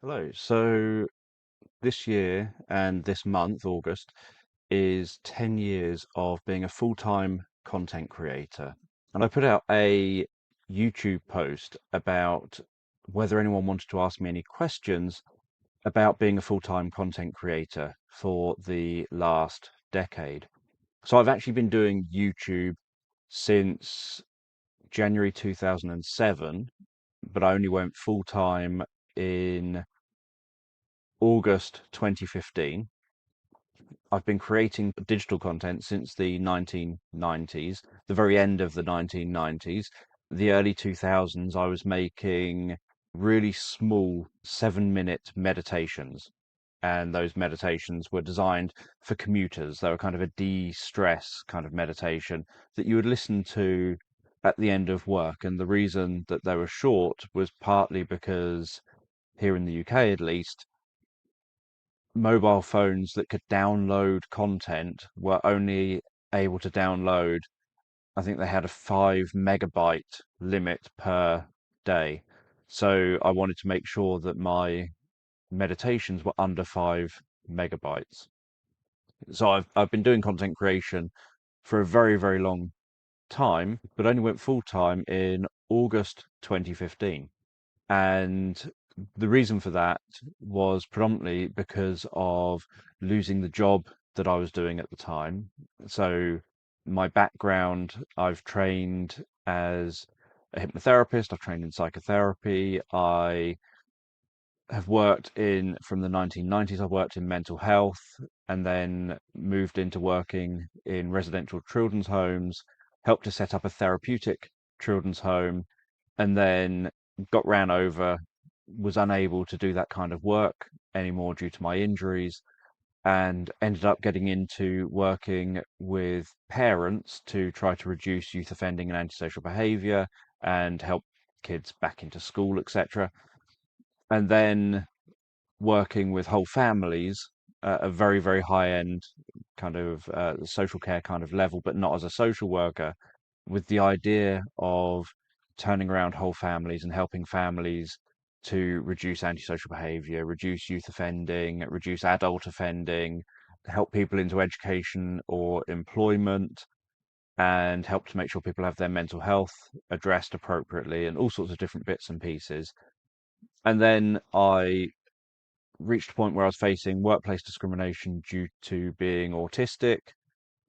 Hello. So this year and this month, August, is 10 years of being a full-time content creator. And I put out a YouTube post about whether anyone wanted to ask me any questions about being a full-time content creator for the last decade. So I've actually been doing YouTube since January 2007, but I only went full-time in August 2015. I've been creating digital content since the 1990s, the very end of the 1990s. The early 2000s, I was making really small 7-minute meditations. And those meditations were designed for commuters. They were kind of a de-stress kind of meditation that you would listen to at the end of work. And the reason that they were short was partly because here in the UK at least, mobile phones that could download content were only able to download, I think they had a 5 megabyte limit per day. So I wanted to make sure that my meditations were under 5 megabytes. So I've been doing content creation for a very, very long time, but only went full time in August 2015. And the reason for that was predominantly because of losing the job that I was doing at the time. So, my background, I've trained as a hypnotherapist, I've trained in psychotherapy, I have worked in, from the 1990s, I've worked in mental health and then moved into working in residential children's homes, helped to set up a therapeutic children's home, and then got ran over, was unable to do that kind of work anymore due to my injuries, and ended up getting into working with parents to try to reduce youth offending and antisocial behaviour and help kids back into school, etc. And then working with whole families at a very, very high end kind of social care kind of level, but not as a social worker, with the idea of turning around whole families and helping families to reduce antisocial behavior, reduce youth offending, reduce adult offending, help people into education or employment, and help to make sure people have their mental health addressed appropriately and all sorts of different bits and pieces. And then I reached a point where I was facing workplace discrimination due to being autistic.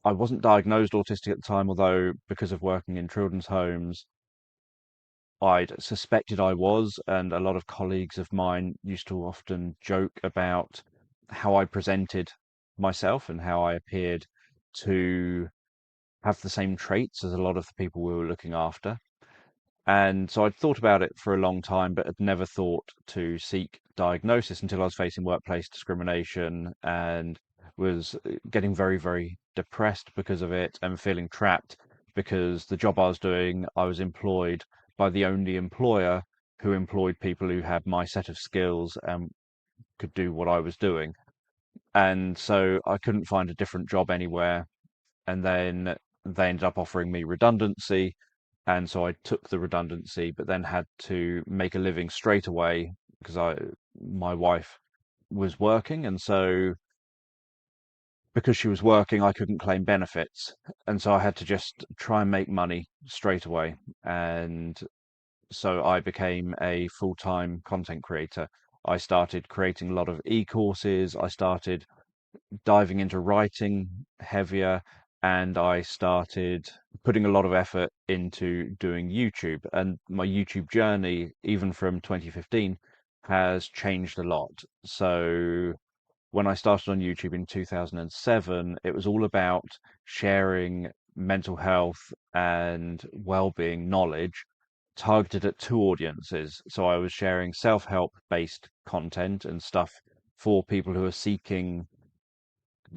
I wasn't diagnosed autistic at the time, although because of working in children's homes, I'd suspected I was, and a lot of colleagues of mine used to often joke about how I presented myself and how I appeared to have the same traits as a lot of the people we were looking after. And so I'd thought about it for a long time, but had never thought to seek diagnosis until I was facing workplace discrimination and was getting very, very depressed because of it and feeling trapped because the job I was doing, I was employed by the only employer who employed people who had my set of skills and could do what I was doing. And so I couldn't find a different job anywhere. And then they ended up offering me redundancy, and so I took the redundancy, but then had to make a living straight away because my wife was working, and so because she was working, I couldn't claim benefits, and so I had to just try and make money straight away. And so I became a full-time content creator. I started creating a lot of e-courses. I started diving into writing heavier, and I started putting a lot of effort into doing YouTube. And my YouTube journey, even from 2015, has changed a lot. So when I started on YouTube in 2007, it was all about sharing mental health and well-being knowledge targeted at two audiences. So I was sharing self-help based content and stuff for people who are seeking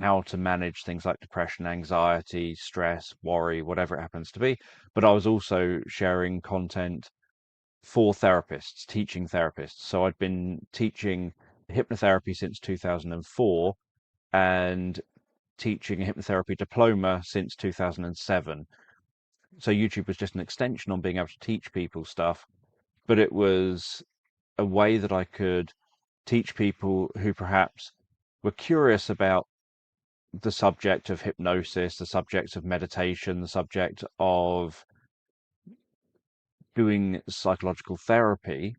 how to manage things like depression, anxiety, stress, worry, whatever it happens to be. But I was also sharing content for therapists, teaching therapists. So I'd been teaching hypnotherapy since 2004 and teaching a hypnotherapy diploma since 2007. So YouTube was just an extension on being able to teach people stuff, but it was a way that I could teach people who perhaps were curious about the subject of hypnosis, the subject of meditation, the subject of doing psychological therapy,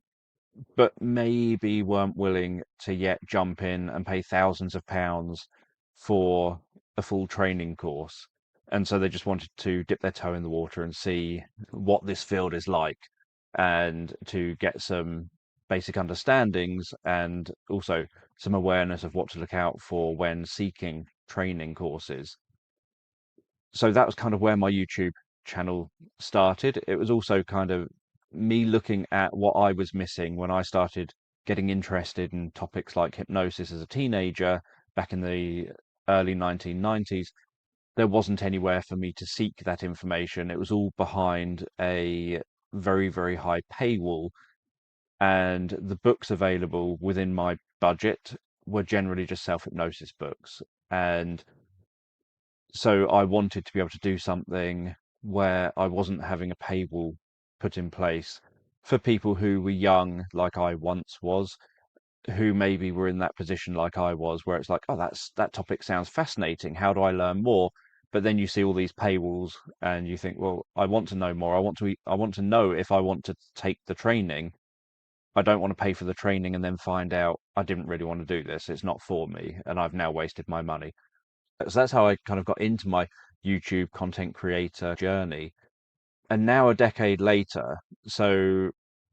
but maybe weren't willing to yet jump in and pay thousands of pounds for a full training course. And so they just wanted to dip their toe in the water and see what this field is like and to get some basic understandings and also some awareness of what to look out for when seeking training courses. So that was kind of where my YouTube channel started. It was also kind of me looking at what I was missing when I started getting interested in topics like hypnosis as a teenager back in the early 1990s. There wasn't anywhere for me to seek that information. It was all behind a very, very high paywall, and the books available within my budget were generally just self-hypnosis books. And so I wanted to be able to do something where I wasn't having a paywall put in place for people who were young, like I once was, who maybe were in that position like I was, where it's like, oh, that topic sounds fascinating. How do I learn more? But then you see all these paywalls and you think, well, I want to know more. I want to know if I want to take the training. I don't want to pay for the training and then find out I didn't really want to do this. It's not for me, and I've now wasted my money. So that's how I kind of got into my YouTube content creator journey. And now a decade later, so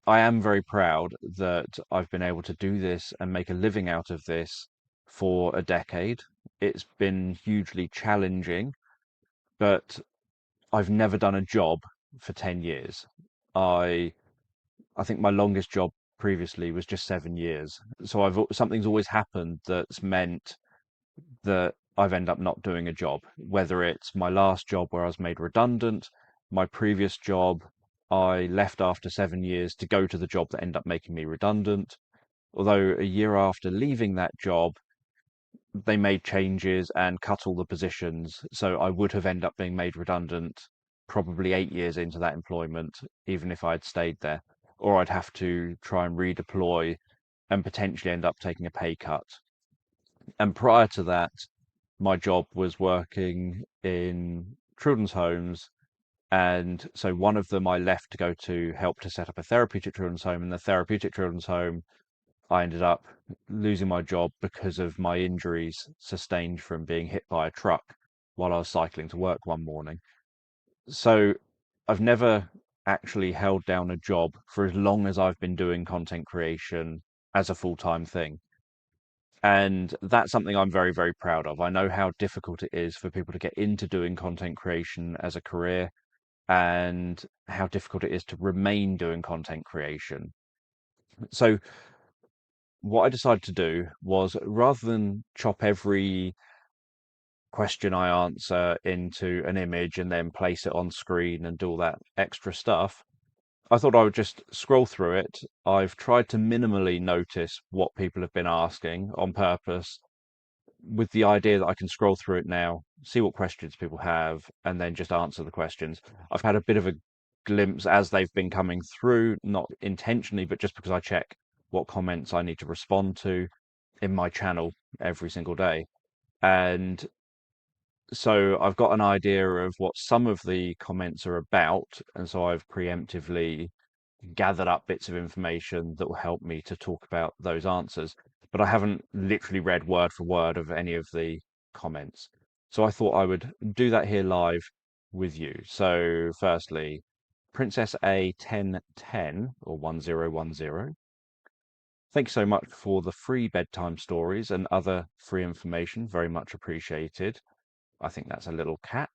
I am very proud that I've been able to do this and make a living out of this for a decade. It's been hugely challenging, but I've never done a job for 10 years. I I think my longest job previously was just 7 years. So something's always happened that's meant that I've ended up not doing a job, whether it's my last job where I was made redundant, my previous job, I left after 7 years to go to the job that ended up making me redundant. Although a year after leaving that job, they made changes and cut all the positions. So I would have ended up being made redundant probably 8 years into that employment, even if I'd stayed there. Or I'd have to try and redeploy and potentially end up taking a pay cut. And prior to that, my job was working in children's homes. And so one of them I left to go to help to set up a therapeutic children's home. And the therapeutic children's home, I ended up losing my job because of my injuries sustained from being hit by a truck while I was cycling to work one morning. So I've never actually held down a job for as long as I've been doing content creation as a full-time thing. And that's something I'm very, very proud of. I know how difficult it is for people to get into doing content creation as a career and how difficult it is to remain doing content creation. So, what I decided to do was rather than chop every question I answer into an image and then place it on screen and do all that extra stuff, I thought I would just scroll through it. I've tried to minimally notice what people have been asking on purpose with the idea that I can scroll through it now, see what questions people have, and then just answer the questions. I've had a bit of a glimpse as they've been coming through, not intentionally, but just because I check what comments I need to respond to in my channel every single day. And so I've got an idea of what some of the comments are about, and so I've preemptively gathered up bits of information that will help me to talk about those answers. But I haven't literally read word for word of any of the comments. So I thought I would do that here live with you. So firstly, Princess A 1010 or 1010. Thank you so much for the free bedtime stories and other free information. Very much appreciated. I think that's a little cat.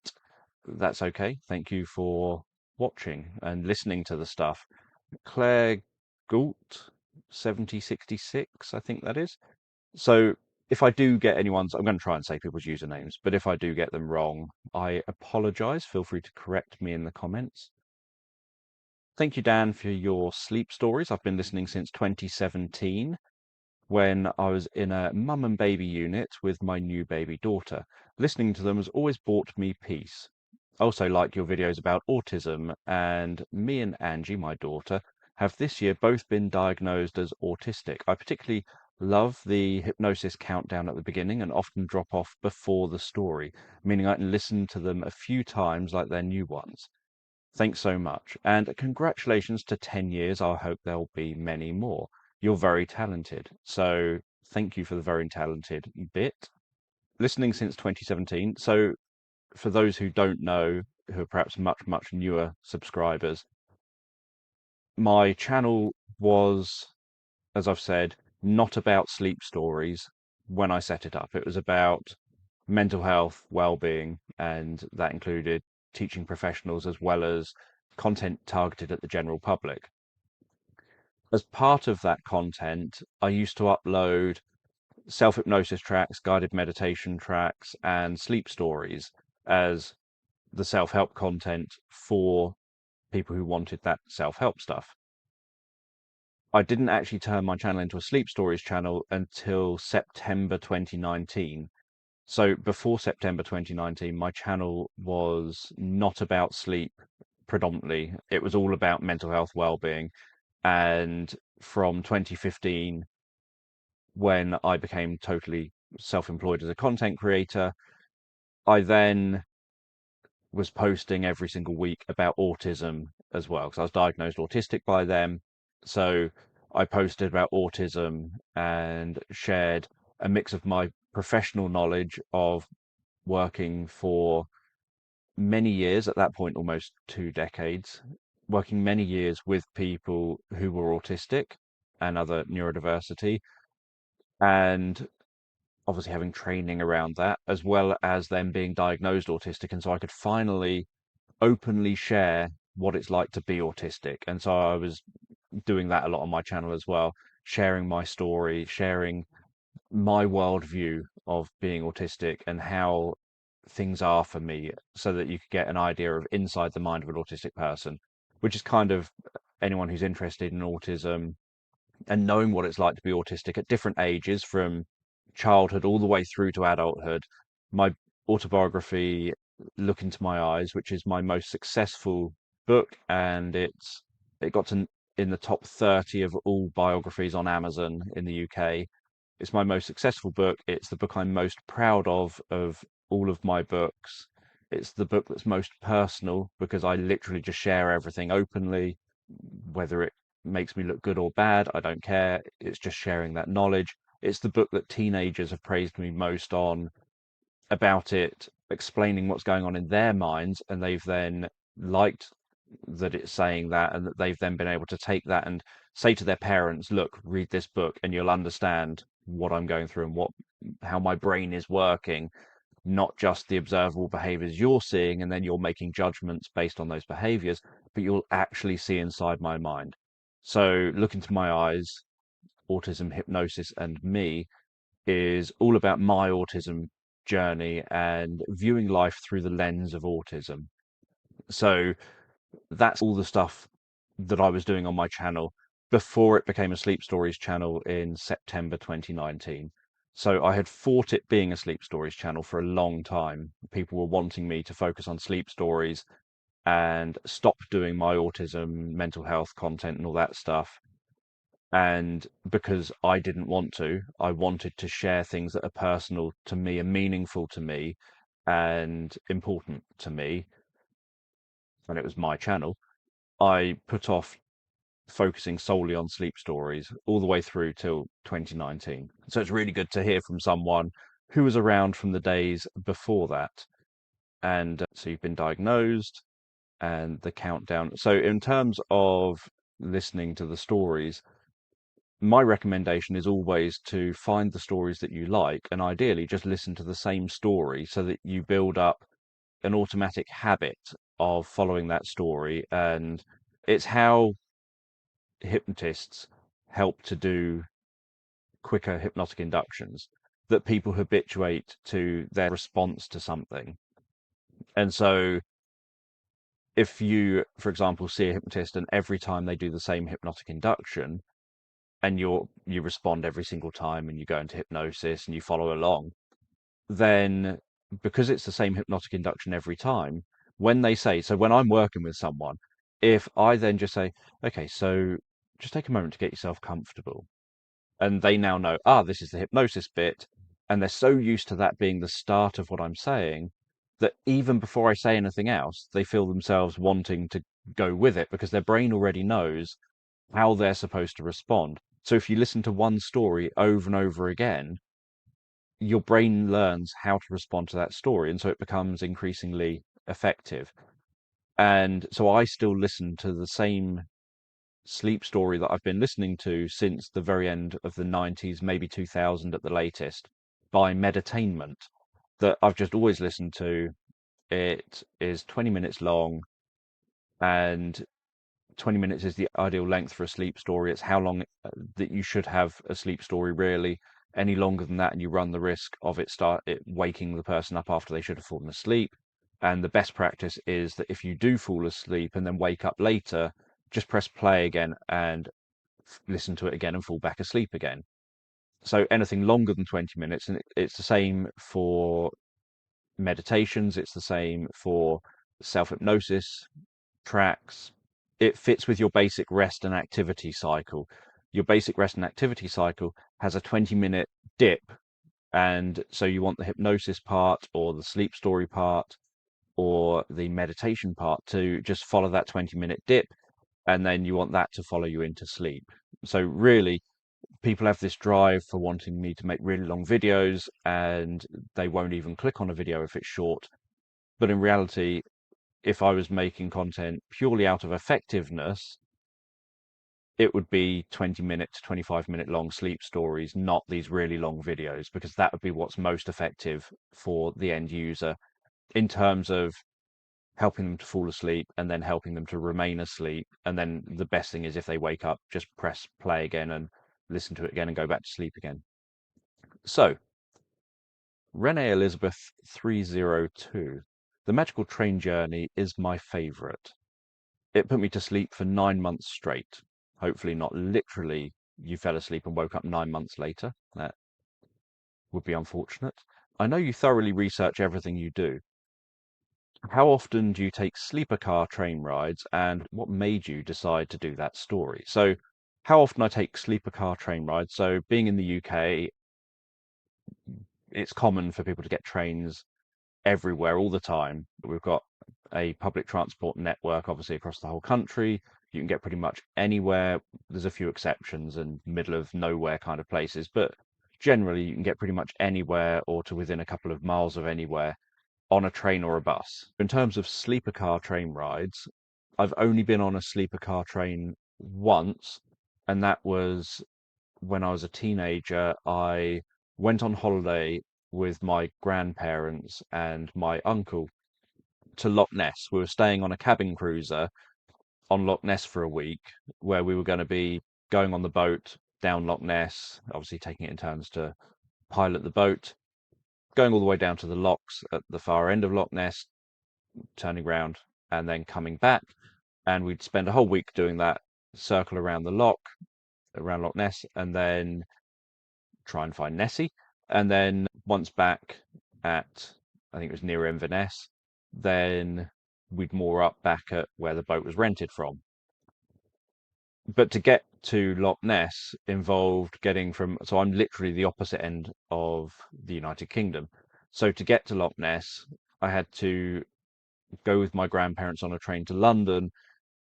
That's okay. Thank you for watching and listening to the stuff. Claire Gault, 7066, I think that is. So if I do get anyone's, I'm going to try and say people's usernames, but if I do get them wrong, I apologize. Feel free to correct me in the comments. Thank you, Dan, for your sleep stories. I've been listening since 2017 when I was in a mum and baby unit with my new baby daughter. Listening to them has always brought me peace. I also like your videos about autism, and me and Angie, my daughter, have this year both been diagnosed as autistic. I particularly love the hypnosis countdown at the beginning and often drop off before the story, meaning I can listen to them a few times like they're new ones. Thanks so much. And congratulations to 10 years. I hope there'll be many more. You're very talented. So thank you for the very talented bit. Listening since 2017. So for those who don't know, who are perhaps much newer subscribers, my channel was, as I've said, not about sleep stories when I set it up. It was about mental health, well-being, and that included teaching professionals as well as content targeted at the general public. As part of that content, I used to upload self-hypnosis tracks, guided meditation tracks, and sleep stories as the self-help content for people who wanted that self-help stuff. I didn't actually turn my channel into a sleep stories channel until September 2019. So before September 2019, my channel was not about sleep predominantly. It was all about mental health, well-being. And from 2015, when I became totally self-employed as a content creator, I then was posting every single week about autism as well, because I was diagnosed autistic by them. So I posted about autism and shared a mix of my professional knowledge of working for many years, at that point, almost 2 decades, working many years with people who were autistic and other neurodiversity, and obviously having training around that, as well as them being diagnosed autistic. And so I could finally openly share what it's like to be autistic. And so I was doing that a lot on my channel as well, sharing my story, sharing my worldview of being autistic and how things are for me, so that you could get an idea of inside the mind of an autistic person, which is kind of anyone who's interested in autism and knowing what it's like to be autistic at different ages, from childhood all the way through to adulthood. My autobiography, Look Into My Eyes, which is my most successful book, and it got to in the top 30 of all biographies on Amazon in the UK. It's my most successful book. It's the book I'm most proud of all of my books. It's the book that's most personal because I literally just share everything openly, whether it makes me look good or bad, I don't care. It's just sharing that knowledge. It's the book that teenagers have praised me most on, about it, explaining what's going on in their minds, and they've then liked that it's saying that, and that they've then been able to take that and say to their parents, look, read this book and you'll understand what I'm going through and what how my brain is working, not just the observable behaviors you're seeing, and then you're making judgments based on those behaviors, but you'll actually see inside my mind. So, Look Into My Eyes, Autism, Hypnosis, and Me is all about my autism journey and viewing life through the lens of autism. So, that's all the stuff that I was doing on my channel before it became a Sleep Stories channel in September 2019. So I had fought it being a Sleep Stories channel for a long time. People were wanting me to focus on sleep stories and stop doing my autism, mental health content and all that stuff. And because I didn't want to, I wanted to share things that are personal to me and meaningful to me and important to me. And it was my channel. I put off focusing solely on sleep stories all the way through till 2019. So it's really good to hear from someone who was around from the days before that. And so you've been diagnosed and the countdown. So in terms of listening to the stories, my recommendation is always to find the stories that you like and ideally just listen to the same story so that you build up an automatic habit of following that story. And it's how hypnotists help to do quicker hypnotic inductions, that people habituate to their response to something. And so if you, for example, see a hypnotist and every time they do the same hypnotic induction and you respond every single time and you go into hypnosis and you follow along, then because it's the same hypnotic induction every time, when they say, so when I'm working with someone, if I then just say, okay, so just take a moment to get yourself comfortable, and they now know, ah, this is the hypnosis bit, and they're so used to that being the start of what I'm saying that even before I say anything else, they feel themselves wanting to go with it because their brain already knows how they're supposed to respond. So if you listen to one story over and over again, your brain learns how to respond to that story, and so it becomes increasingly effective. And so I still listen to the same sleep story that I've been listening to since the very end of the 90s, maybe 2000 at the latest, by Meditainment, that I've just always listened to. It is 20 minutes long, and 20 minutes is the ideal length for a sleep story. It's how long that you should have a sleep story, really. Any longer than that, and you run the risk of it waking the person up after they should have fallen asleep. And the best practice is that if you do fall asleep and then wake up later, just press play again and listen to it again and fall back asleep again. So anything longer than 20 minutes, and it's the same for meditations, it's the same for self-hypnosis tracks. It fits with your basic rest and activity cycle. Your basic rest and activity cycle has a 20-minute dip, and so you want the hypnosis part or the sleep story part or the meditation part to just follow that 20-minute dip, and then you want that to follow you into sleep. So really, people have this drive for wanting me to make really long videos, and they won't even click on a video if it's short. But in reality, if I was making content purely out of effectiveness, it would be 20-minute to 25-minute long sleep stories, not these really long videos, because that would be what's most effective for the end user in terms of helping them to fall asleep and then helping them to remain asleep. And then the best thing is if they wake up, just press play again and listen to it again and go back to sleep again. So, Renee Elizabeth 302. The magical train journey is my favorite. It put me to sleep for 9 months straight. Hopefully not literally you fell asleep and woke up 9 months later. That would be unfortunate. I know you thoroughly research everything you do. How often do you take sleeper car train rides, and what made you decide to do that story? So, how often I take sleeper car train rides. So, being in the UK, it's common for people to get trains everywhere all the time. We've got a public transport network, obviously, across the whole country. You can get pretty much anywhere. There's a few exceptions and middle of nowhere kind of places, but generally you can get pretty much anywhere or to within a couple of miles of anywhere on a train or a bus. In terms of sleeper car train rides, I've only been on a sleeper car train once, and that was when I was a teenager. I went on holiday with my grandparents and my uncle to Loch Ness. We were staying on a cabin cruiser on Loch Ness for a week, where we were going to be going on the boat down Loch Ness, obviously taking it in turns to pilot the boat, going all the way down to the locks at the far end of Loch Ness, turning round and then coming back. And we'd spend a whole week doing that circle around the loch, around Loch Ness, and then try and find Nessie. And then once back at, I think it was near Inverness, then we'd moor up back at where the boat was rented from. But to get to Loch Ness involved getting from, so I'm literally the opposite end of the United Kingdom. So to get to Loch Ness, I had to go with my grandparents on a train to London,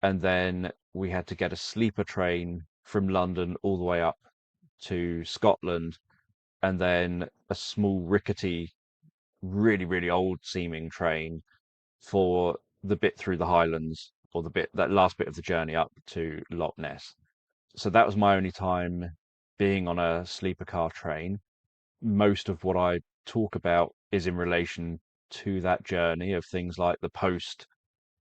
and then we had to get a sleeper train from London all the way up to Scotland, and then a small rickety, really, really old seeming train for the bit through the Highlands, or that last bit of the journey up to Loch Ness. So that was my only time being on a sleeper car train. Most of what I talk about is in relation to that journey, of things like the post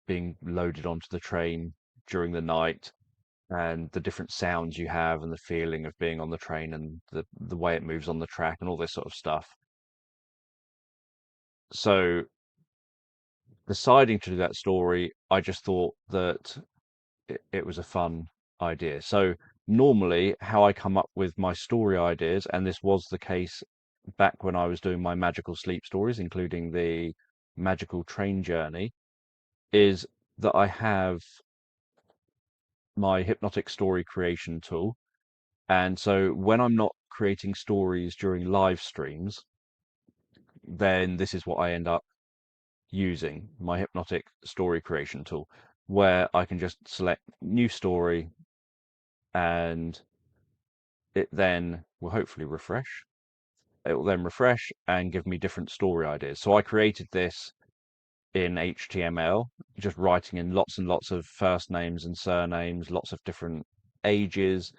being loaded onto the train during the night, and the different sounds you have, and the feeling of being on the train, and the way it moves on the track, and all this sort of stuff. So deciding to do that story, I just thought that it was a fun idea. So normally how I come up with my story ideas, and this was the case back when I was doing my magical sleep stories, including the magical train journey, is that I have my hypnotic story creation tool, And so when I'm not creating stories during live streams, then this is what I end up using, my hypnotic story creation tool, where I can just select new story and it then will hopefully refresh. It will then refresh and give me different story ideas. So I created this in HTML, just writing in lots and lots of first names and surnames, lots of different ages,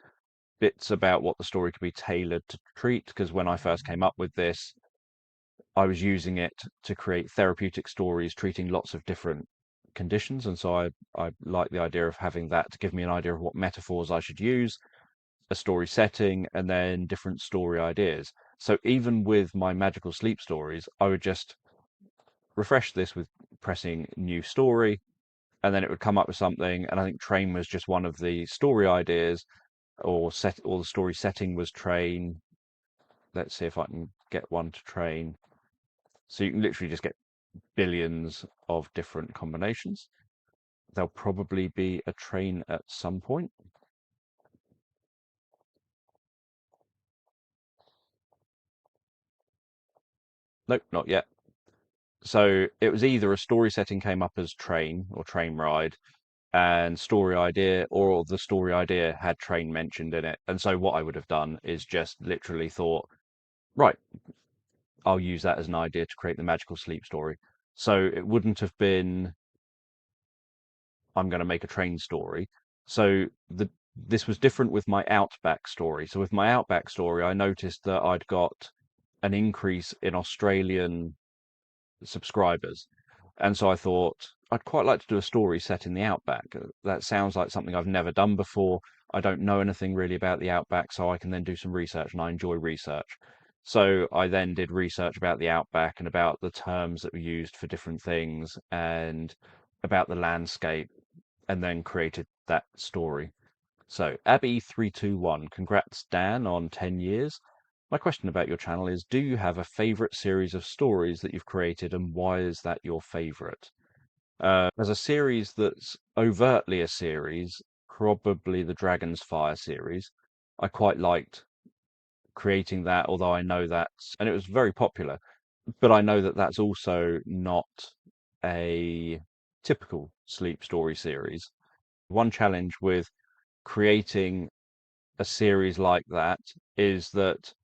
bits about what the story could be tailored to treat. Because when I first came up with this, I was using it to create therapeutic stories treating lots of different conditions. And so I like the idea of having that to give me an idea of what metaphors I should use, a story setting, and then different story ideas. So even with my magical sleep stories, I would just refresh this with pressing new story, and then it would come up with something. And I think train was just one of the story ideas, or the story setting was train. Let's see if I can get one to train. So you can literally just get billions of different combinations. There'll probably be a train at some point. Nope, not yet. So it was either a story setting came up as train or train ride, and story idea, or the story idea had train mentioned in it. And so what I would have done is just literally thought, right, I'll use that as an idea to create the magical sleep story. So it wouldn't have been, I'm going to make a train story. So this was different with my Outback story. So with my Outback story, I noticed that I'd got an increase in Australian subscribers. And so I thought I'd quite like to do a story set in the Outback. That sounds like something I've never done before. I don't know anything really about the Outback, so I can then do some research, and I enjoy research. So I then did research about the Outback and about the terms that were used for different things and about the landscape, and then created that story. So, Abby321, congrats, Dan, on 10 years. My question about your channel is, do you have a favorite series of stories that you've created, and why is that your favorite? As a series that's overtly a series, probably the Dragon's Fire series. I quite liked creating that, although I know and it was very popular, but I know that that's also not a typical sleep story series. One challenge with creating a series like that is that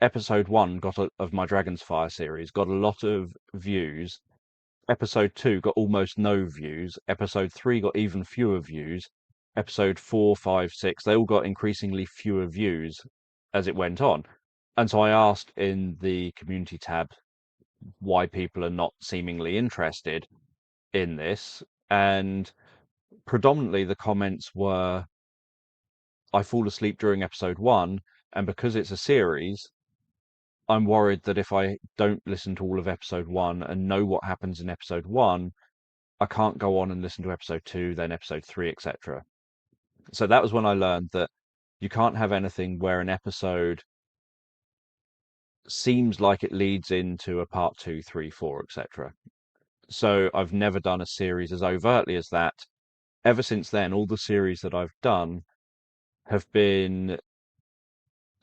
episode one of my Dragon's Fire series got a lot of views. Episode two got almost no views. Episode three got even fewer views. Episode four, five, six, they all got increasingly fewer views as it went on. And so I asked in the community tab why people are not seemingly interested in this. And predominantly the comments were, I fall asleep during episode one, and because it's a series, I'm worried that if I don't listen to all of episode one and know what happens in episode one, I can't go on and listen to episode two, then episode three, etc. So that was when I learned that you can't have anything where an episode seems like it leads into a part two, three, four, etc. So I've never done a series as overtly as that. Ever since then, all the series that I've done have been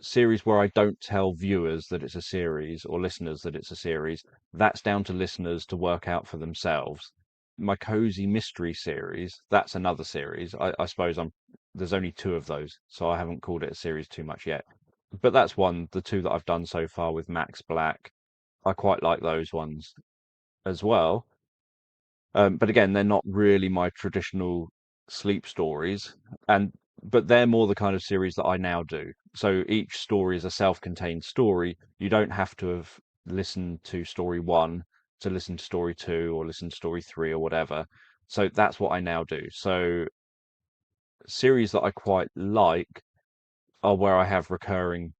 series where I don't tell viewers that it's a series or listeners that it's a series. That's down to listeners to work out for themselves. My cozy mystery series, that's another series. I suppose there's only two of those, so I haven't called it a series too much yet. But that's the two that I've done so far with Max Black. I quite like those ones as well. But again, they're not really my traditional sleep stories, and but they're more the kind of series that I now do. So each story is a self-contained story. You don't have to have listened to story one to listen to story two or listen to story three or whatever. So that's what I now do. So series that I quite like are where I have recurring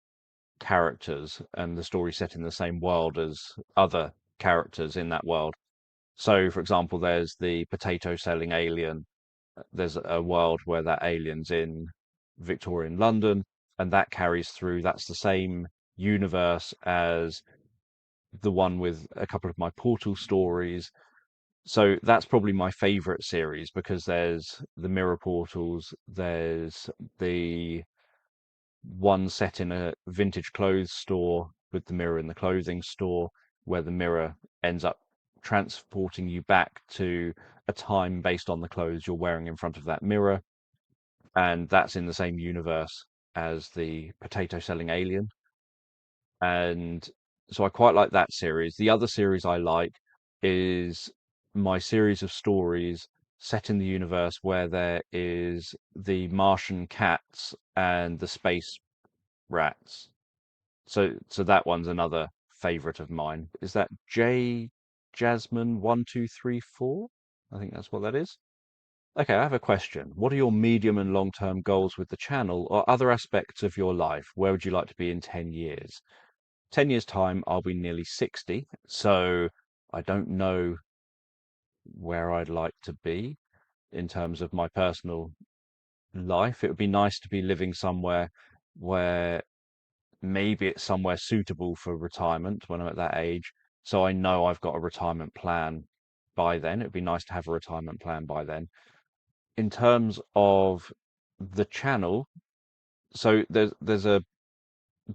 characters and the story set in the same world as other characters in that world. So, for example, there's the potato selling alien. There's a world where that alien's in Victorian London, and that carries through. That's the same universe as the one with a couple of my Portal stories. So that's probably my favorite series because there's the mirror portals, there's the one set in a vintage clothes store with the mirror in the clothing store, where the mirror ends up transporting you back to a time based on the clothes you're wearing in front of that mirror. And that's in the same universe as the potato selling alien. And so I quite like that series. The other series I like is my series of stories set in the universe where there is the Martian cats and the space rats. So that one's another favorite of mine. Is that J Jasmine 1234? I think that's what that is. Okay, I have a question. What are your medium and long-term goals with the channel or other aspects of your life? Where would you like to be in 10 years? 10 years' time, I'll be nearly 60, so I don't know where I'd like to be in terms of my personal life. It would be nice to be living somewhere where maybe it's somewhere suitable for retirement when I'm at that age. So I know I've got a retirement plan by then. It'd be nice to have a retirement plan by then. In terms of the channel, so there's a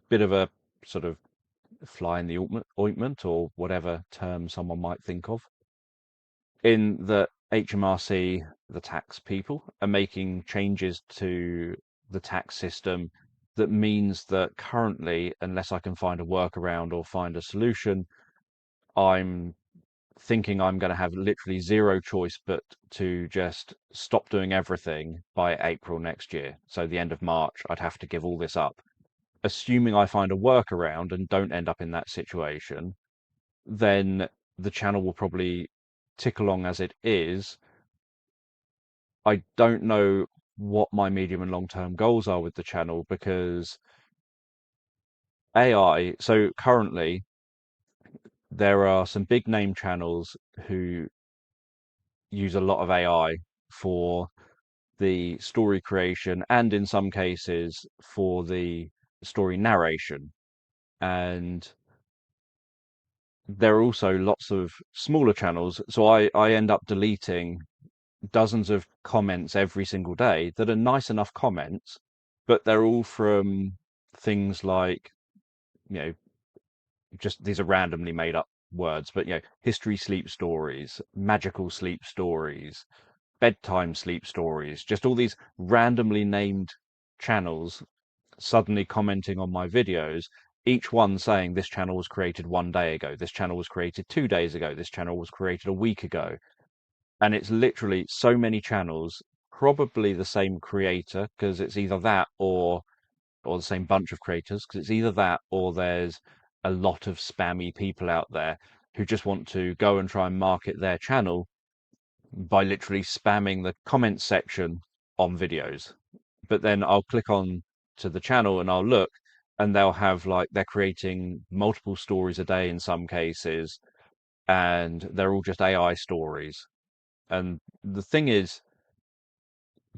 bit of a sort of fly in the ointment or whatever term someone might think of, in that HMRC, the tax people, are making changes to the tax system that means that currently, unless I can find a workaround or find a solution, I'm thinking I'm going to have literally zero choice but to just stop doing everything by April next year. So the end of March, I'd have to give all this up. Assuming I find a workaround and don't end up in that situation, then the channel will probably tick along as it is. I don't know what my medium and long term goals are with the channel because AI, so currently there are some big name channels who use a lot of AI for the story creation and in some cases for the story narration. And there are also lots of smaller channels. So I end up deleting dozens of comments every single day that are nice enough comments, but they're all from things like, you know, just these are randomly made up words, but history sleep stories, magical sleep stories, bedtime sleep stories, just all these randomly named channels suddenly commenting on my videos, each one saying this channel was created 1 day ago, this channel was created 2 days ago, this channel was created a week ago. And it's literally so many channels, probably the same creator, because it's either that or the same bunch of creators, because it's either that or there's a lot of spammy people out there who just want to go and try and market their channel by literally spamming the comments section on videos. But then I'll click on to the channel and I'll look and they'll have like they're creating multiple stories a day in some cases and they're all just AI stories. And the thing is,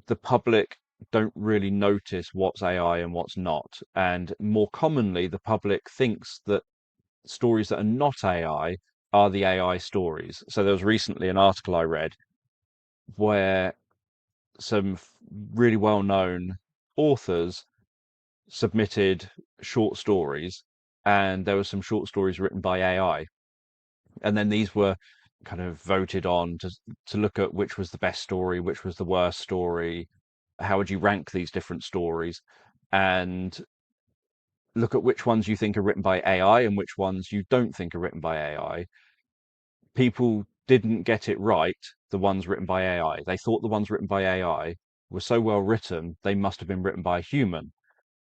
the public don't really notice what's AI and what's not. And more commonly, the public thinks that stories that are not AI are the AI stories. So there was recently an article I read where some really well-known authors submitted short stories, and there were some short stories written by AI. And then these were kind of voted on to look at which was the best story, which was the worst story, how would you rank these different stories, and look at which ones you think are written by AI and which ones you don't think are written by AI. People didn't get it right, the ones written by AI. They thought the ones written by AI were so well written, they must have been written by a human.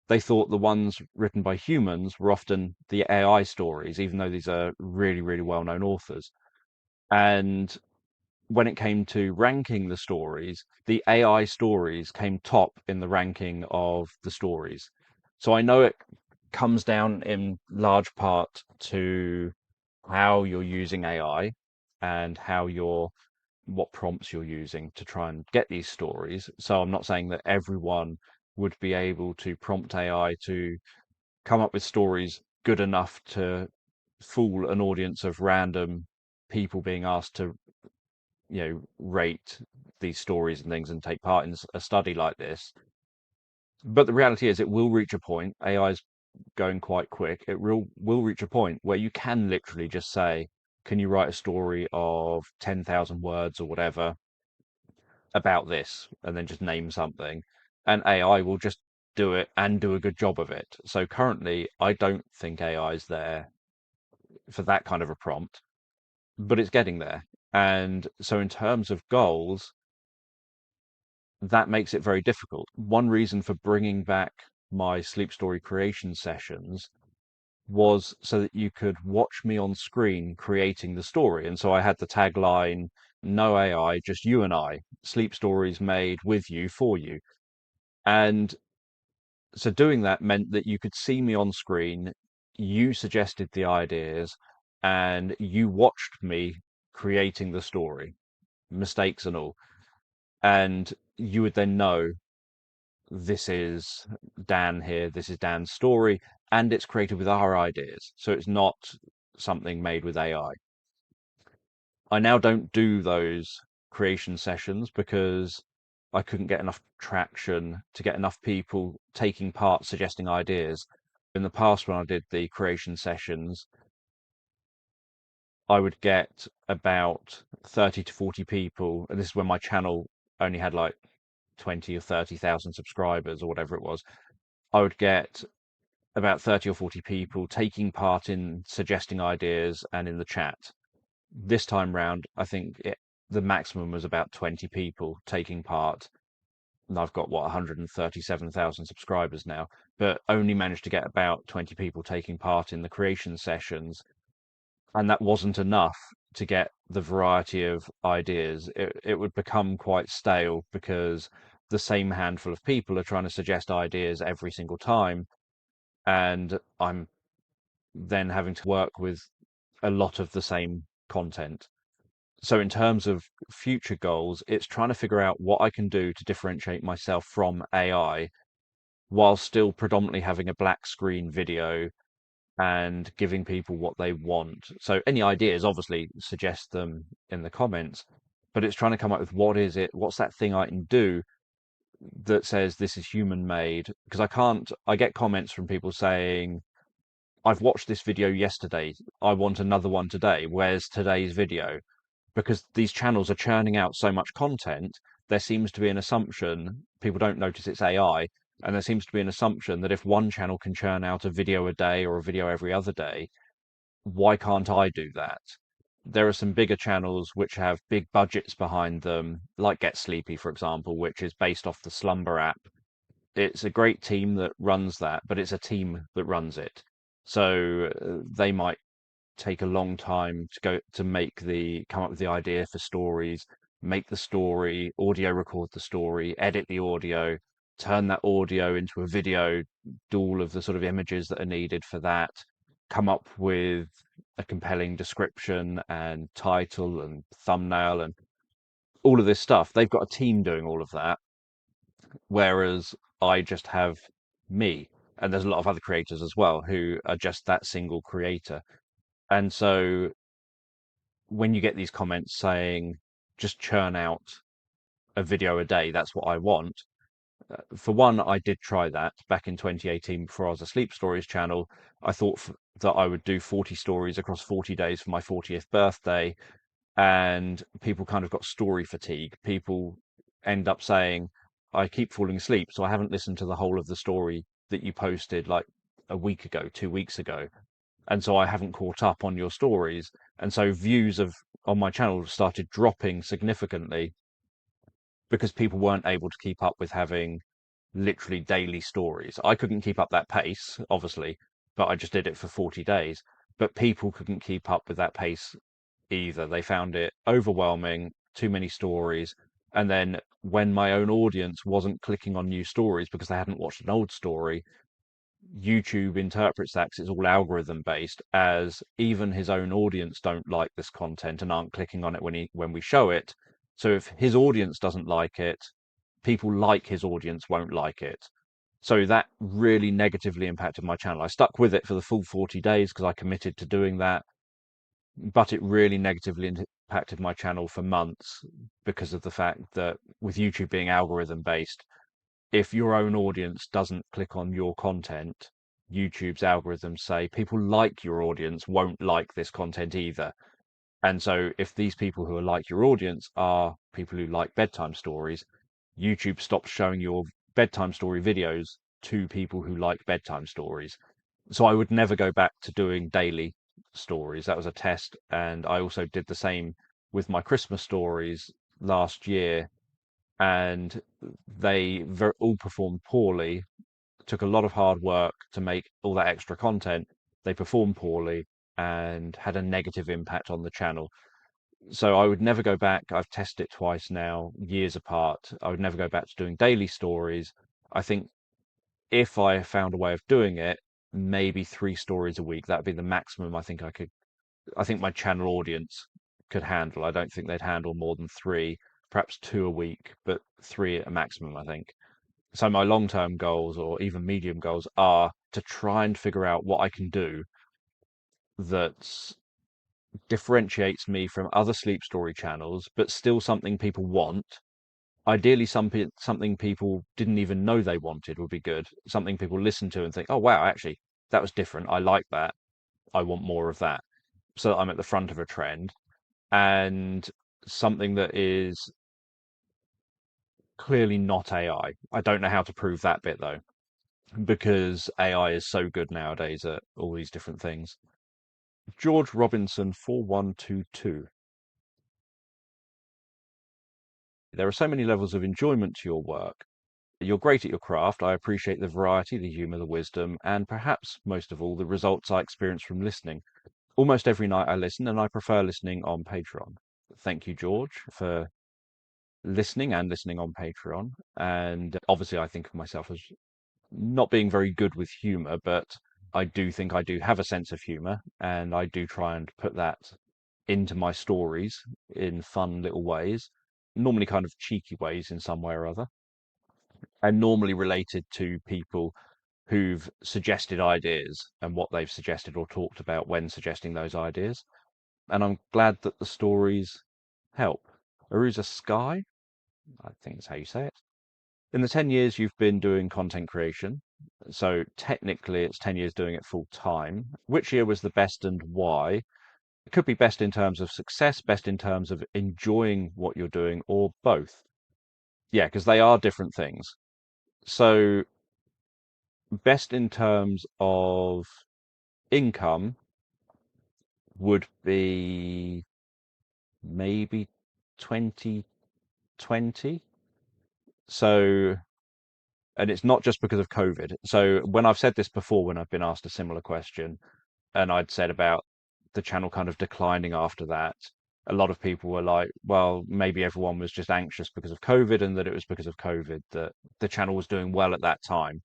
They thought the ones written by humans were often the AI stories, even though these are really, really well-known authors. And when it came to ranking the stories, the AI stories came top in the ranking of the stories. So I know it comes down in large part to how you're using AI and what prompts you're using to try and get these stories. So I'm not saying that everyone would be able to prompt AI to come up with stories good enough to fool an audience of random people being asked to rate these stories and things and take part in a study like this. But the reality is, it will reach a point. AI is going quite quick. It will reach a point where you can literally just say, "Can you write a story of 10,000 words or whatever about this?" and then just name something, and AI will just do it and do a good job of it. So currently, I don't think AI is there for that kind of a prompt, but it's getting there. And so, in terms of goals, that makes it very difficult. One reason for bringing back my sleep story creation sessions was so that you could watch me on screen creating the story. And so I had the tagline, "No AI, just you and I, sleep stories made with you for you." And so doing that meant that you could see me on screen, you suggested the ideas, and you watched me creating the story, mistakes and all. And you would then know, this is Dan here, this is Dan's story, and it's created with our ideas. So it's not something made with AI. I now don't do those creation sessions because I couldn't get enough traction to get enough people taking part, suggesting ideas. In the past, when I did the creation sessions, I would get about 30 to 40 people, and this is when my channel only had like 20 or 30,000 subscribers or whatever it was. I would get about 30 or 40 people taking part in suggesting ideas and in the chat. This time round, I think the maximum was about 20 people taking part. And I've got, what, 137,000 subscribers now, but only managed to get about 20 people taking part in the creation sessions. And that wasn't enough to get the variety of ideas. It would become quite stale because the same handful of people are trying to suggest ideas every single time. And I'm then having to work with a lot of the same content. So in terms of future goals, it's trying to figure out what I can do to differentiate myself from AI while still predominantly having a black screen video and giving people what they want. So any ideas, obviously suggest them in the comments, but it's trying to come up with what's that thing I can do that says this is human made? Because I get comments from people saying, "I've watched this video yesterday. I want another one today. Where's today's video?" Because these channels are churning out so much content, there seems to be an assumption, people don't notice it's AI, and there seems to be an assumption that if one channel can churn out a video a day or a video every other day, why can't I do that? There are some bigger channels which have big budgets behind them, like Get Sleepy, for example, which is based off the Slumber app. It's a great team that runs that, but it's a team that runs it. So they might take a long time to come up with the idea for stories, make the story, audio record the story, edit the audio, turn that audio into a video, do all of the sort of images that are needed for that, come up with a compelling description and title and thumbnail and all of this stuff. They've got a team doing all of that, whereas I just have me. And there's a lot of other creators as well who are just that single creator. And so when you get these comments saying, "Just churn out a video a day, that's what I want." For one, I did try that back in 2018 before I was a Sleep Stories channel. I thought that I would do 40 stories across 40 days for my 40th birthday, and people kind of got story fatigue. People end up saying, "I keep falling asleep, so I haven't listened to the whole of the story that you posted like a week ago, 2 weeks ago. And so I haven't caught up on your stories." And so views of on my channel started dropping significantly because people weren't able to keep up with having literally daily stories. I couldn't keep up that pace, obviously, but I just did it for 40 days. But people couldn't keep up with that pace either. They found it overwhelming, too many stories. And then when my own audience wasn't clicking on new stories because they hadn't watched an old story, YouTube interprets that, 'cause it's all algorithm based, as even his own audience don't like this content and aren't clicking on it when we show it. So if his audience doesn't like it, people like his audience won't like it. So that really negatively impacted my channel. I stuck with it for the full 40 days because I committed to doing that, but it really negatively impacted my channel for months because of the fact that with YouTube being algorithm based, if your own audience doesn't click on your content, YouTube's algorithms say people like your audience won't like this content either. And so if these people who are like your audience are people who like bedtime stories, YouTube stops showing your bedtime story videos to people who like bedtime stories. So I would never go back to doing daily stories. That was a test. And I also did the same with my Christmas stories last year. And they all performed poorly. It took a lot of hard work to make all that extra content. They performed poorly and had a negative impact on the channel. So I would never go back. I've tested it twice now, years apart. I would never go back to doing daily stories. I think if I found a way of doing it, maybe 3 stories a week. That'd be the maximum I think I could. I think my channel audience could handle. I don't think they'd handle more than 3, perhaps 2 a week, but 3 at a maximum, I think. So my long-term goals or even medium goals are to try and figure out what I can do that differentiates me from other sleep story channels, but still something people want. Ideally, something people didn't even know they wanted would be good. Something people listen to and think, "Oh wow, actually, that was different. I like that. I want more of that." So that I'm at the front of a trend, and something that is clearly not AI. I don't know how to prove that bit though, because AI is so good nowadays at all these different things. George Robinson 4122. There are so many levels of enjoyment to your work. You're great at your craft. I appreciate the variety, the humour, the wisdom, and perhaps most of all, the results I experience from listening. Almost every night I listen, and I prefer listening on Patreon. Thank you, George, for listening and listening on Patreon. And obviously, I think of myself as not being very good with humour, but I do think I do have a sense of humour, and I do try and put that into my stories in fun little ways, normally kind of cheeky ways in some way or other, and normally related to people who've suggested ideas and what they've suggested or talked about when suggesting those ideas. And I'm glad that the stories help. Arusa Sky, I think is how you say it. In the 10 years you've been doing content creation, so technically it's 10 years doing it full time, which year was the best and why? It could be best in terms of success, best in terms of enjoying what you're doing, or both. Yeah, because they are different things. So, best in terms of income would be maybe 2020. So, and it's not just because of COVID. So, when I've said this before, when I've been asked a similar question, and I'd said about the channel kind of declining after that, a lot of people were like, well, maybe everyone was just anxious because of COVID and that it was because of COVID that the channel was doing well at that time.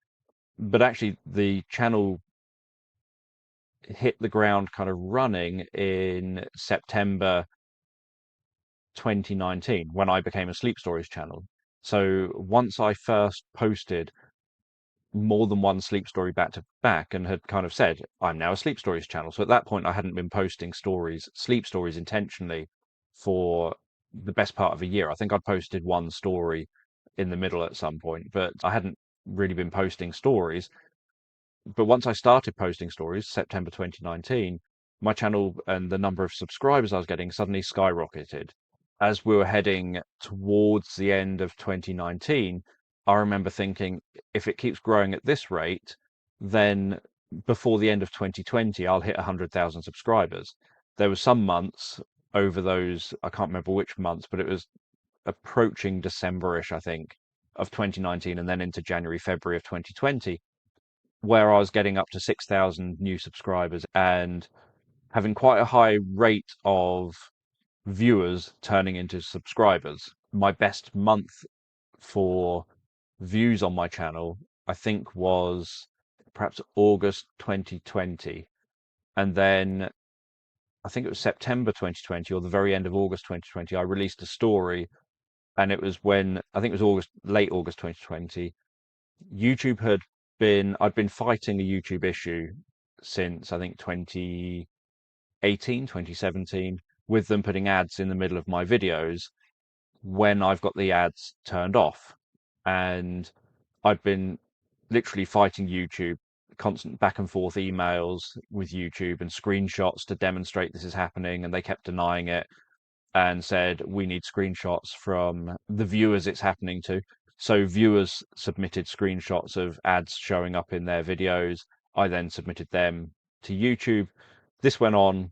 But actually, the channel hit the ground kind of running in September 2019 when I became a sleep stories channel. So once I first posted more than one sleep story back to back and had kind of said, I'm now a sleep stories channel. So at that point, I hadn't been posting stories, sleep stories intentionally for the best part of a year. I think I'd posted one story in the middle at some point, but I hadn't really been posting stories. But once I started posting stories, September 2019, my channel and the number of subscribers I was getting suddenly skyrocketed. As we were heading towards the end of 2019, I remember thinking, if it keeps growing at this rate, then before the end of 2020, I'll hit 100,000 subscribers. There were some months over those, I can't remember which months, but it was approaching December-ish, I think, of 2019, and then into January, February of 2020, where I was getting up to 6,000 new subscribers and having quite a high rate of viewers turning into subscribers. My best month for views on my channel, I think, was perhaps August 2020. And then I think it was September 2020 or the very end of August 2020, I released a story. And it was when, I think it was late August 2020, YouTube I'd been fighting a YouTube issue since I think 2018, 2017, with them putting ads in the middle of my videos when I've got the ads turned off. And I'd been literally fighting YouTube, constant back and forth emails with YouTube and screenshots to demonstrate this is happening, and they kept denying it and said we need screenshots from the viewers it's happening to. So viewers submitted screenshots of ads showing up in their videos. I then submitted them to YouTube. This went on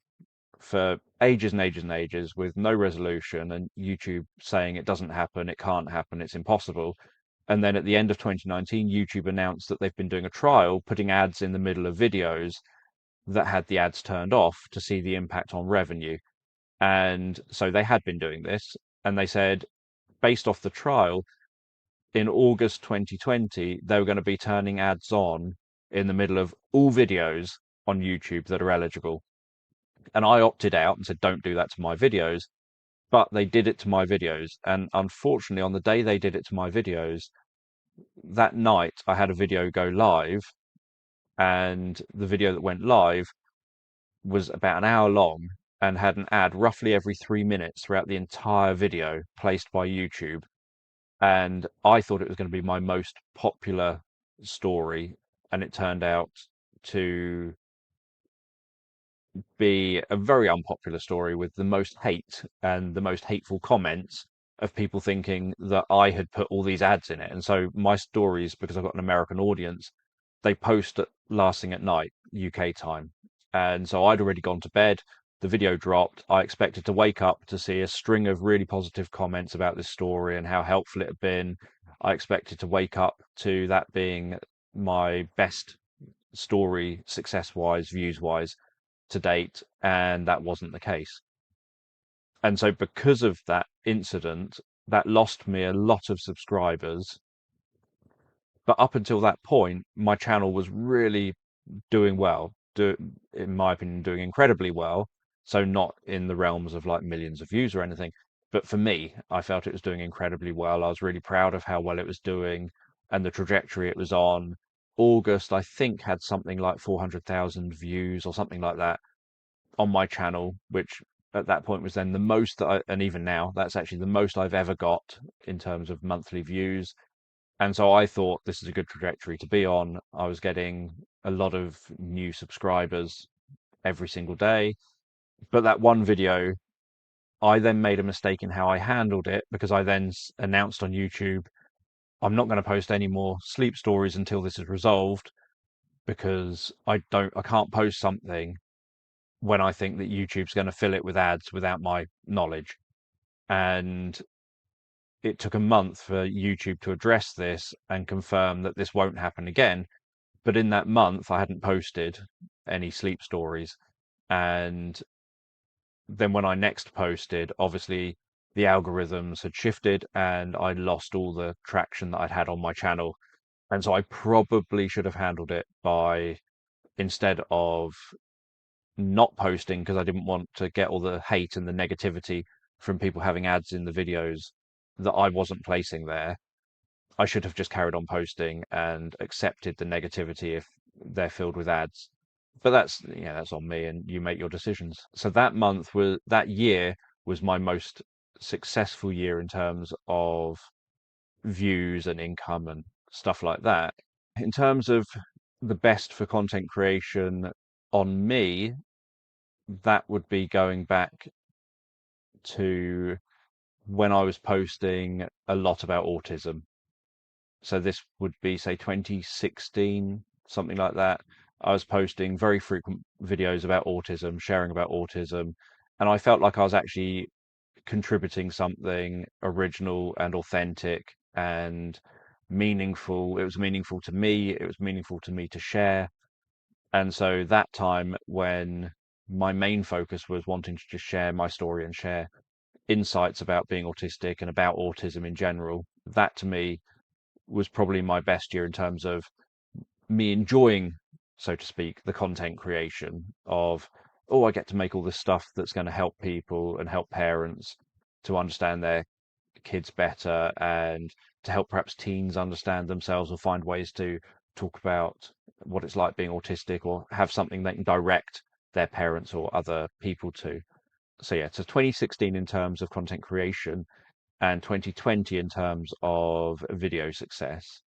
for ages and ages and ages with no resolution, and YouTube saying it doesn't happen, it can't happen, it's impossible. And then at the end of 2019, YouTube announced that they've been doing a trial, putting ads in the middle of videos that had the ads turned off to see the impact on revenue. And so they had been doing this, and they said, based off the trial, in August 2020, they were going to be turning ads on in the middle of all videos on YouTube that are eligible. And I opted out and said, don't do that to my videos. But they did it to my videos. And unfortunately, on the day they did it to my videos, that night I had a video go live, and the video that went live was about an hour long and had an ad roughly every 3 minutes throughout the entire video placed by YouTube. And I thought it was going to be my most popular story, and it turned out to be a very unpopular story with the most hate and the most hateful comments of people thinking that I had put all these ads in it. And so my stories, because I've got an American audience, they post at last thing at night, UK time. And so I'd already gone to bed. The video dropped. I expected to wake up to see a string of really positive comments about this story and how helpful it had been. I expected to wake up to that being my best story, success wise, views wise, to date, and that wasn't the case. And so, because of that incident, that lost me a lot of subscribers. But up until that point, my channel was really doing well, in my opinion, doing incredibly well. So, not in the realms of like millions of views or anything, but for me, I felt it was doing incredibly well. I was really proud of how well it was doing and the trajectory it was on. August, I think, had something like 400,000 views or something like that on my channel, which at that point was then the most that and even now, that's actually the most I've ever got in terms of monthly views. And so I thought this is a good trajectory to be on. I was getting a lot of new subscribers every single day. But that one video, I then made a mistake in how I handled it, because I then announced on YouTube, I'm not going to post any more sleep stories until this is resolved, because I can't post something when I think that YouTube's going to fill it with ads without my knowledge. And it took a month for YouTube to address this and confirm that this won't happen again. But in that month, I hadn't posted any sleep stories. And then when I next posted, obviously the algorithms had shifted and I lost all the traction that I'd had on my channel. And so I probably should have handled it by, instead of not posting because I didn't want to get all the hate and the negativity from people having ads in the videos that I wasn't placing there. I should have just carried on posting and accepted the negativity if they're filled with ads. But that's on me, and you make your decisions. So that year was my most successful year in terms of views and income and stuff like that. In terms of the best for content creation on me, that would be going back to when I was posting a lot about autism. So this would be, say, 2016, something like that. I was posting very frequent videos about autism, sharing about autism, and I felt like I was actually contributing something original and authentic and meaningful. It was meaningful to me, it was meaningful to me to share. And so that time, when my main focus was wanting to just share my story and share insights about being autistic and about autism in general, that to me was probably my best year in terms of me enjoying, so to speak, the content creation of, oh, I get to make all this stuff that's going to help people and help parents to understand their kids better, and to help perhaps teens understand themselves or find ways to talk about what it's like being autistic, or have something they can direct their parents or other people to. So yeah, so 2016 in terms of content creation and 2020 in terms of video success.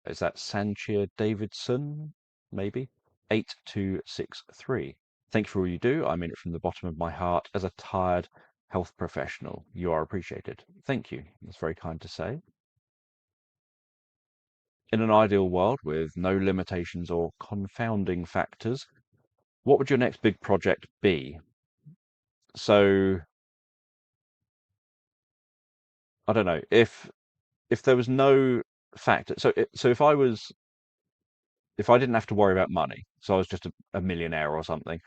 Is that Sanchia Davidson? Maybe? 8263. Thank you for all you do. I mean it from the bottom of my heart as a tired health professional. You are appreciated. Thank you. That's very kind to say. In an ideal world with no limitations or confounding factors, what would your next big project be? So, I don't know, if there was no factor, so if I didn't have to worry about money, so I was just a millionaire or something,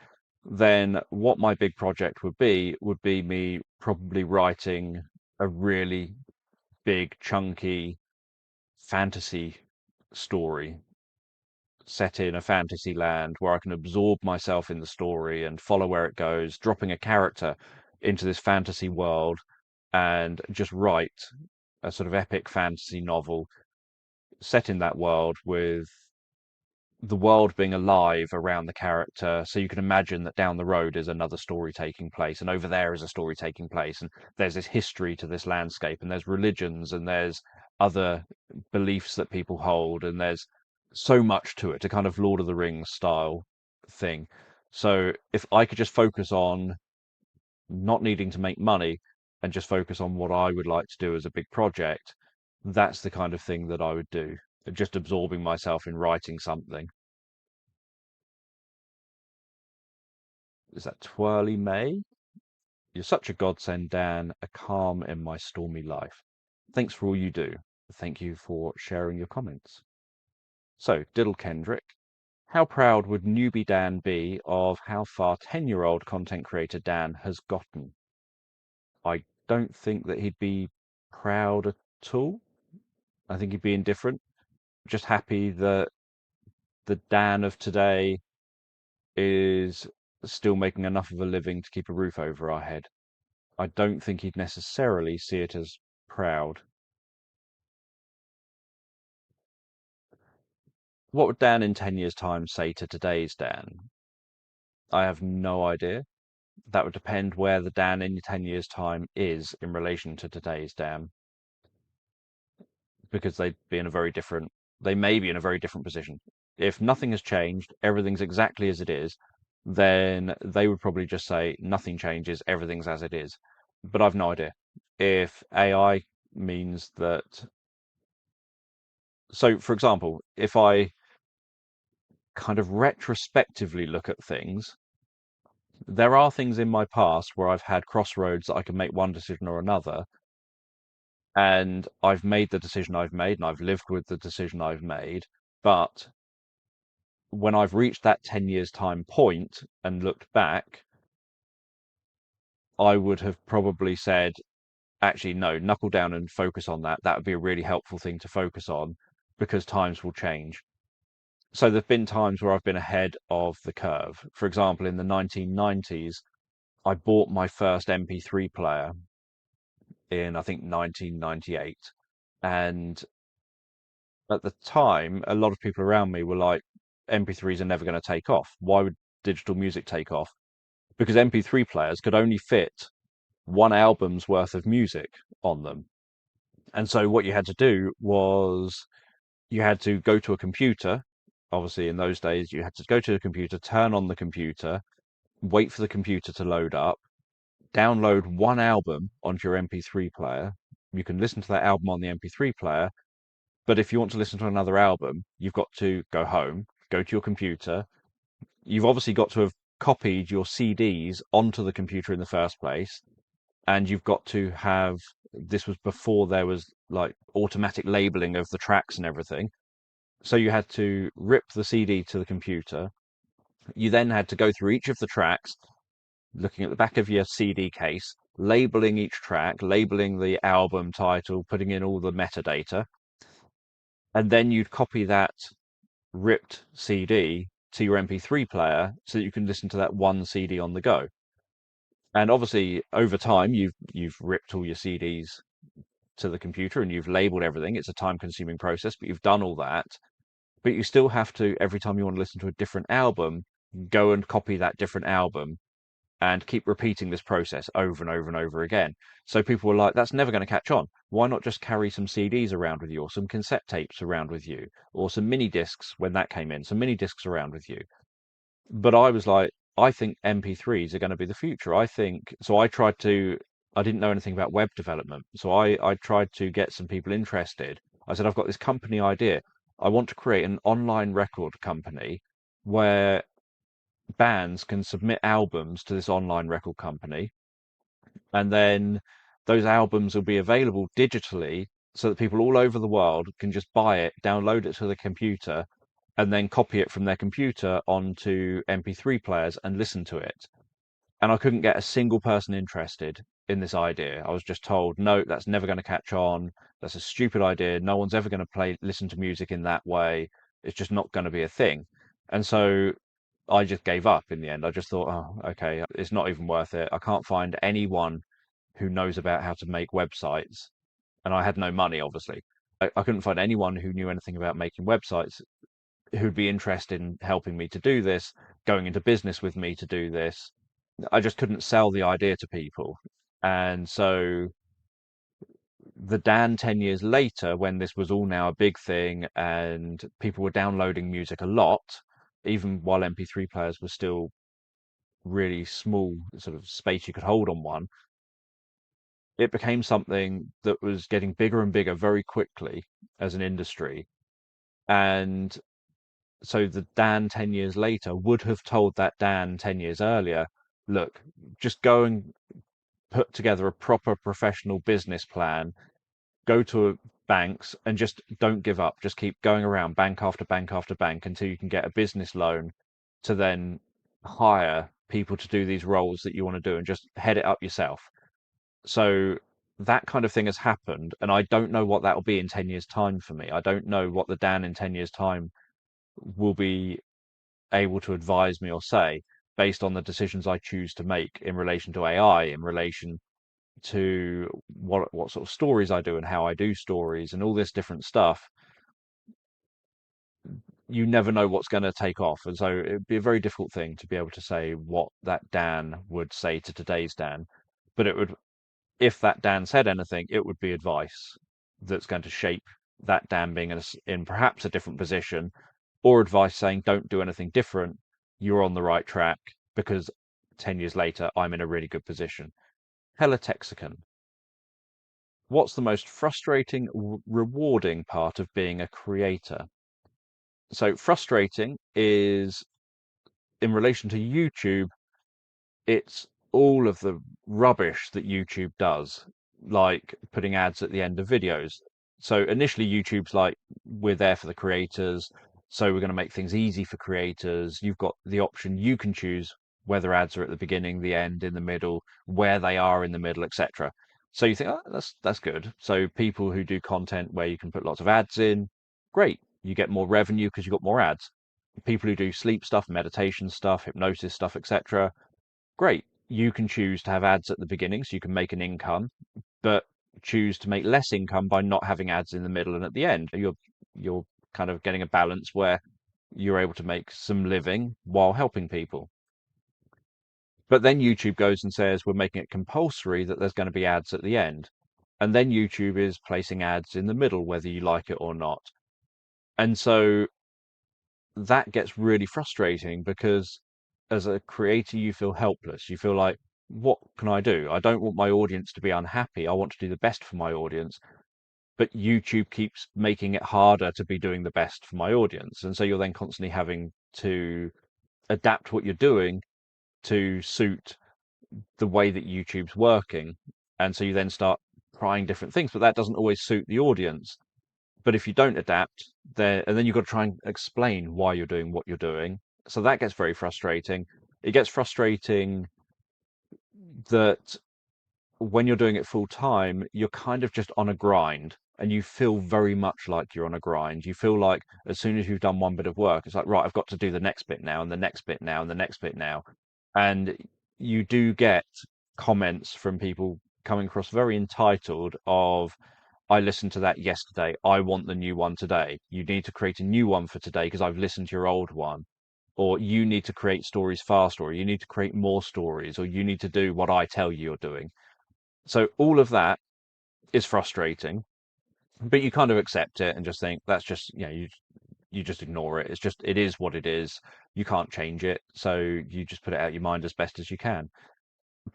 then what my big project would be me probably writing a really big, chunky fantasy story set in a fantasy land where I can absorb myself in the story and follow where it goes, dropping a character into this fantasy world and just write a sort of epic fantasy novel set in that world with the world being alive around the character. So you can imagine that down the road is another story taking place, and over there is a story taking place, and there's this history to this landscape, and there's religions, and there's other beliefs that people hold, and there's so much to it, a kind of Lord of the Rings style thing. So if I could just focus on not needing to make money and just focus on what I would like to do as a big project, that's the kind of thing that I would do. Just absorbing myself in writing something. Is that Twirly May? You're such a godsend, Dan, a calm in my stormy life. Thanks for all you do. Thank you for sharing your comments. So, Diddle Kendrick, how proud would newbie Dan be of how far 10-year-old content creator Dan has gotten? I don't think that he'd be proud at all. I think he'd be indifferent, just happy that the Dan of today is still making enough of a living to keep a roof over our head. I don't think he'd necessarily see it as proud. What would Dan in 10 years' time say to today's Dan? I have no idea. That would depend where the Dan in 10 years' time is in relation to today's Dan, because they may be in a very different position. If nothing has changed, everything's exactly as it is, then they would probably just say nothing changes, everything's as it is. But I've no idea. If AI means that, so for example, if I kind of retrospectively look at things, there are things in my past where I've had crossroads that I can make one decision or another, and I've made the decision I've made, and I've lived with the decision I've made. But when I've reached that 10 years time point and looked back, I would have probably said, actually, no, knuckle down and focus on that. That would be a really helpful thing to focus on because times will change. So there've been times where I've been ahead of the curve. For example, in the 1990s, I bought my first MP3 player in, I think, 1998. And at the time, a lot of people around me were like, MP3s are never going to take off. Why would digital music take off? Because MP3 players could only fit one album's worth of music on them. And so what you had to do was you had to go to a computer. Obviously, in those days, you had to go to a computer, turn on the computer, wait for the computer to load up, download one album onto your MP3 player. You can listen to that album on the MP3 player, but if you want to listen to another album, you've got to go home, go to your computer. You've obviously got to have copied your CDs onto the computer in the first place, and you've got to have, this was before there was like automatic labeling of the tracks and everything. So you had to rip the CD to the computer. You then had to go through each of the tracks, looking at the back of your CD case, labeling each track, labeling the album title, putting in all the metadata, and then you'd copy that ripped CD to your MP3 player so that you can listen to that one CD on the go. And obviously, over time, you've ripped all your CDs to the computer and you've labeled everything. It's a time-consuming process, but you've done all that. But you still have to, every time you want to listen to a different album, go and copy that different album and keep repeating this process over and over and over again. So people were like, that's never going to catch on. Why not just carry some CDs around with you, or some cassette tapes around with you, or some mini discs when that came in, some mini discs around with you? But I was like, I think MP3s are going to be the future. I think so. I didn't know anything about web development. So I tried to get some people interested. I said, I've got this company idea. I want to create an online record company where bands can submit albums to this online record company, and then those albums will be available digitally so that people all over the world can just buy it, download it to the computer, and then copy it from their computer onto MP3 players and listen to it. And I couldn't get a single person interested in this idea. I was just told, no, that's never going to catch on. That's a stupid idea. No one's ever going to listen to music in that way. It's just not going to be a thing. And so I just gave up in the end. I just thought, oh, okay, it's not even worth it. I can't find anyone who knows about how to make websites. And I had no money, obviously. I couldn't find anyone who knew anything about making websites who'd be interested in helping me to do this, going into business with me to do this. I just couldn't sell the idea to people. And so the Dan 10 years later, when this was all now a big thing and people were downloading music a lot, even while MP3 players were still really small sort of space you could hold on one, it became something that was getting bigger and bigger very quickly as an industry. And so the Dan 10 years later would have told that Dan 10 years earlier, look, just go and put together a proper professional business plan, go to banks and just don't give up. Just keep going around bank after bank after bank until you can get a business loan to then hire people to do these roles that you want to do and just head it up yourself. So that kind of thing has happened, and I don't know what that will be in 10 years' time for me. I don't know what the Dan in 10 years' time will be able to advise me or say based on the decisions I choose to make in relation to AI, in relation to what sort of stories I do and how I do stories and all this different stuff. You never know what's going to take off, and so it'd be a very difficult thing to be able to say what that Dan would say to today's Dan. But it would, if that Dan said anything, it would be advice that's going to shape that Dan being in perhaps a different position, or advice saying don't do anything different, you're on the right track, because 10 years later I'm in a really good position. Teletexican. What's the most frustrating, rewarding part of being a creator? So frustrating is in relation to YouTube, it's all of the rubbish that YouTube does, like putting ads at the end of videos. So initially YouTube's like, we're there for the creators, so we're going to make things easy for creators. You've got the option, you can choose whether ads are at the beginning, the end, in the middle, where they are in the middle, etc. So you think, oh, that's good. So people who do content where you can put lots of ads in, great. You get more revenue because you've got more ads. People who do sleep stuff, meditation stuff, hypnosis stuff, etc., great. You can choose to have ads at the beginning so you can make an income, but choose to make less income by not having ads in the middle and at the end. You're kind of getting a balance where you're able to make some living while helping people. But then YouTube goes and says, we're making it compulsory that there's going to be ads at the end. And then YouTube is placing ads in the middle, whether you like it or not. And so that gets really frustrating because as a creator, you feel helpless. You feel like, what can I do? I don't want my audience to be unhappy. I want to do the best for my audience. But YouTube keeps making it harder to be doing the best for my audience. And so you're then constantly having to adapt what you're doing to suit the way that YouTube's working. And so you then start trying different things, but that doesn't always suit the audience. But if you don't adapt, and then you've got to try and explain why you're doing what you're doing. So that gets very frustrating. It gets frustrating that when you're doing it full time, you're kind of just on a grind and you feel very much like you're on a grind. You feel like as soon as you've done one bit of work, it's like, right, I've got to do the next bit now and the next bit now and the next bit now. And you do get comments from people coming across very entitled of, I listened to that yesterday. I want the new one today. You need to create a new one for today because I've listened to your old one. or you need to create stories faster, or you need to create more stories, or you need to do what I tell you you're doing. So all of that is frustrating, but you kind of accept it and just think that's just, you just ignore it. It is what it is. You can't change it. So you just put it out your mind as best as you can.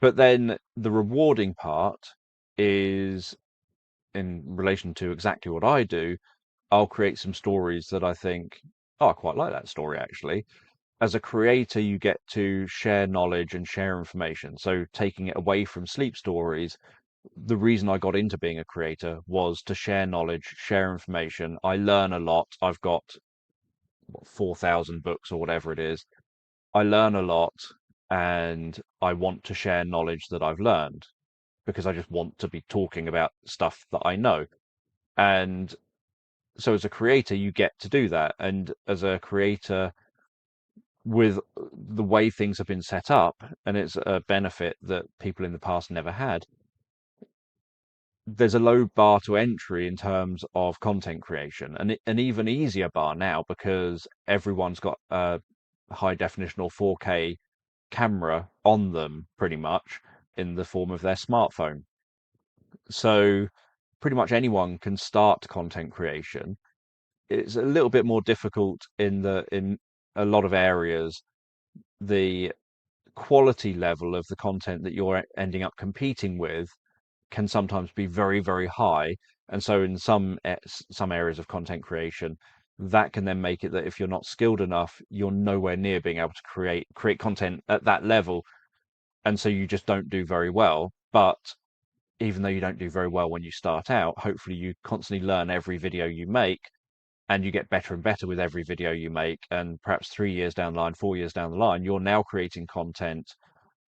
But then the rewarding part is in relation to exactly what I do. I'll create some stories that I think, oh, I quite like that story actually. As a creator, you get to share knowledge and share information. So taking it away from sleep stories, the reason I got into being a creator was to share knowledge, share information. I learn a lot. I've got 4,000 books or whatever it is. I learn a lot and I want to share knowledge that I've learned because I just want to be talking about stuff that I know. And so as a creator, you get to do that. And as a creator, with the way things have been set up, and it's a benefit that people in the past never had, there's a low bar to entry in terms of content creation, and an even easier bar now because everyone's got a high definition or 4K camera on them pretty much in the form of their smartphone. So pretty much anyone can start content creation. It's a little bit more difficult in a lot of areas. The quality level of the content that you're ending up competing with can sometimes be very, very high. And so in some areas of content creation, that can then make it that if you're not skilled enough, you're nowhere near being able to create content at that level. And so you just don't do very well. But even though you don't do very well when you start out, hopefully you constantly learn every video you make and you get better and better with every video you make. And perhaps 3 years down the line, 4 years down the line, you're now creating content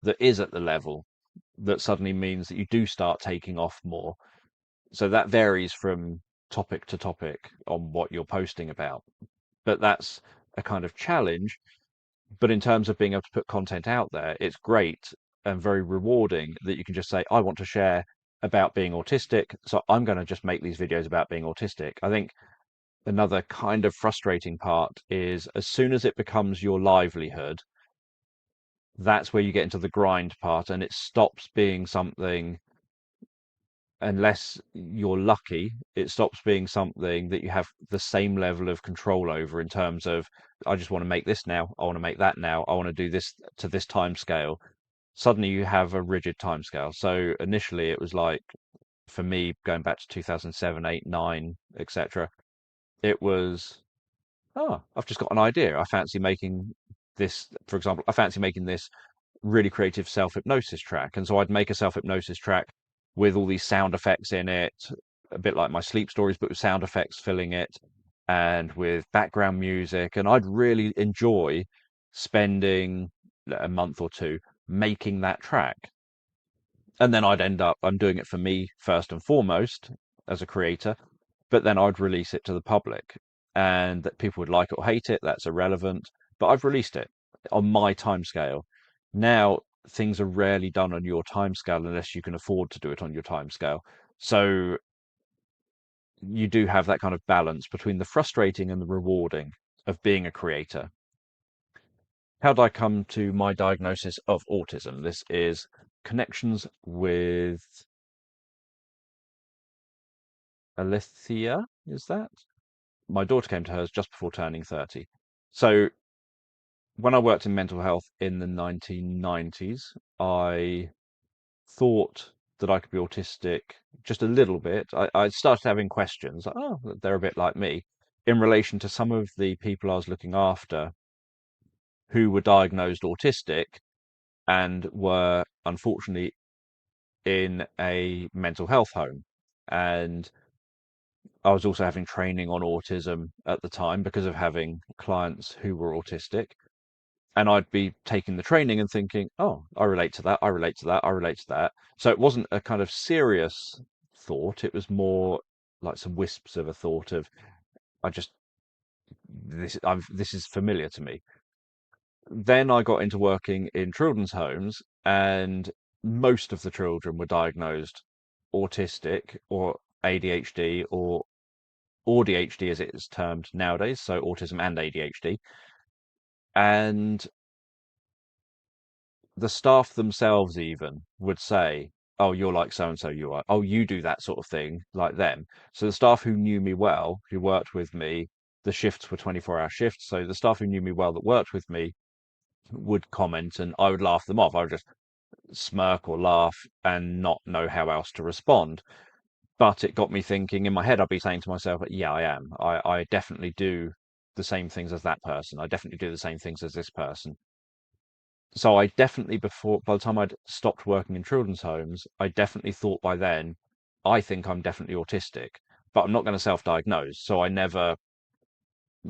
that is at the level that suddenly means that you do start taking off more. So that varies from topic to topic on what you're posting about. But that's a kind of challenge. But in terms of being able to put content out there, it's great and very rewarding that you can just say, I want to share about being autistic. So I'm going to just make these videos about being autistic. I think another kind of frustrating part is as soon as it becomes your livelihood, that's where you get into the grind part and it stops being something, unless you're lucky, it stops being something that you have the same level of control over in terms of, I just want to make this now, I want to make that now, I want to do this to this time scale. Suddenly you have a rigid time scale. So initially it was like, for me, going back to 2007, 8, 9, etc., it was, oh, I've just got an idea. I fancy making this, for example, I fancy making this really creative self-hypnosis track. And so I'd make a self-hypnosis track with all these sound effects in it, a bit like my sleep stories, but with sound effects filling it and with background music. And I'd really enjoy spending a month or two making that track. And then I'm doing it for me first and foremost as a creator, but then I'd release it to the public. And that people would like it or hate it, that's irrelevant. But I've released it on my timescale. Now things are rarely done on your timescale unless you can afford to do it on your timescale. So you do have that kind of balance between the frustrating and the rewarding of being a creator. How did I come to my diagnosis of autism? This is connections with Alethea, is that? My daughter came to hers just before turning 30. So when I worked in mental health in the 1990s, I thought that I could be autistic just a little bit. I started having questions, like, oh, they're a bit like me, in relation to some of the people I was looking after who were diagnosed autistic and were unfortunately in a mental health home. And I was also having training on autism at the time because of having clients who were autistic. And I'd be taking the training and thinking, oh, I relate to that, I relate to that, I relate to that. So it wasn't a kind of serious thought. It was more like some wisps of a thought of, I just, this is familiar to me. Then I got into working in children's homes, and most of the children were diagnosed autistic or ADHD or ADHD as it is termed nowadays, so autism and ADHD. And the staff themselves even would say, "Oh, you're like so and so, you are. Oh, you do that sort of thing like them." So the staff who knew me well, who worked with me, the shifts were 24-hour shifts. So the staff who knew me well that worked with me would comment and I would laugh them off. I would just smirk or laugh and not know how else to respond. But it got me thinking in my head, I'd be saying to myself, yeah, I am. I definitely do the same things as that person. I definitely do the same things as this person. So I definitely by the time I'd stopped working in children's homes, I definitely thought by then, I think I'm definitely autistic, but I'm not going to self-diagnose. So I never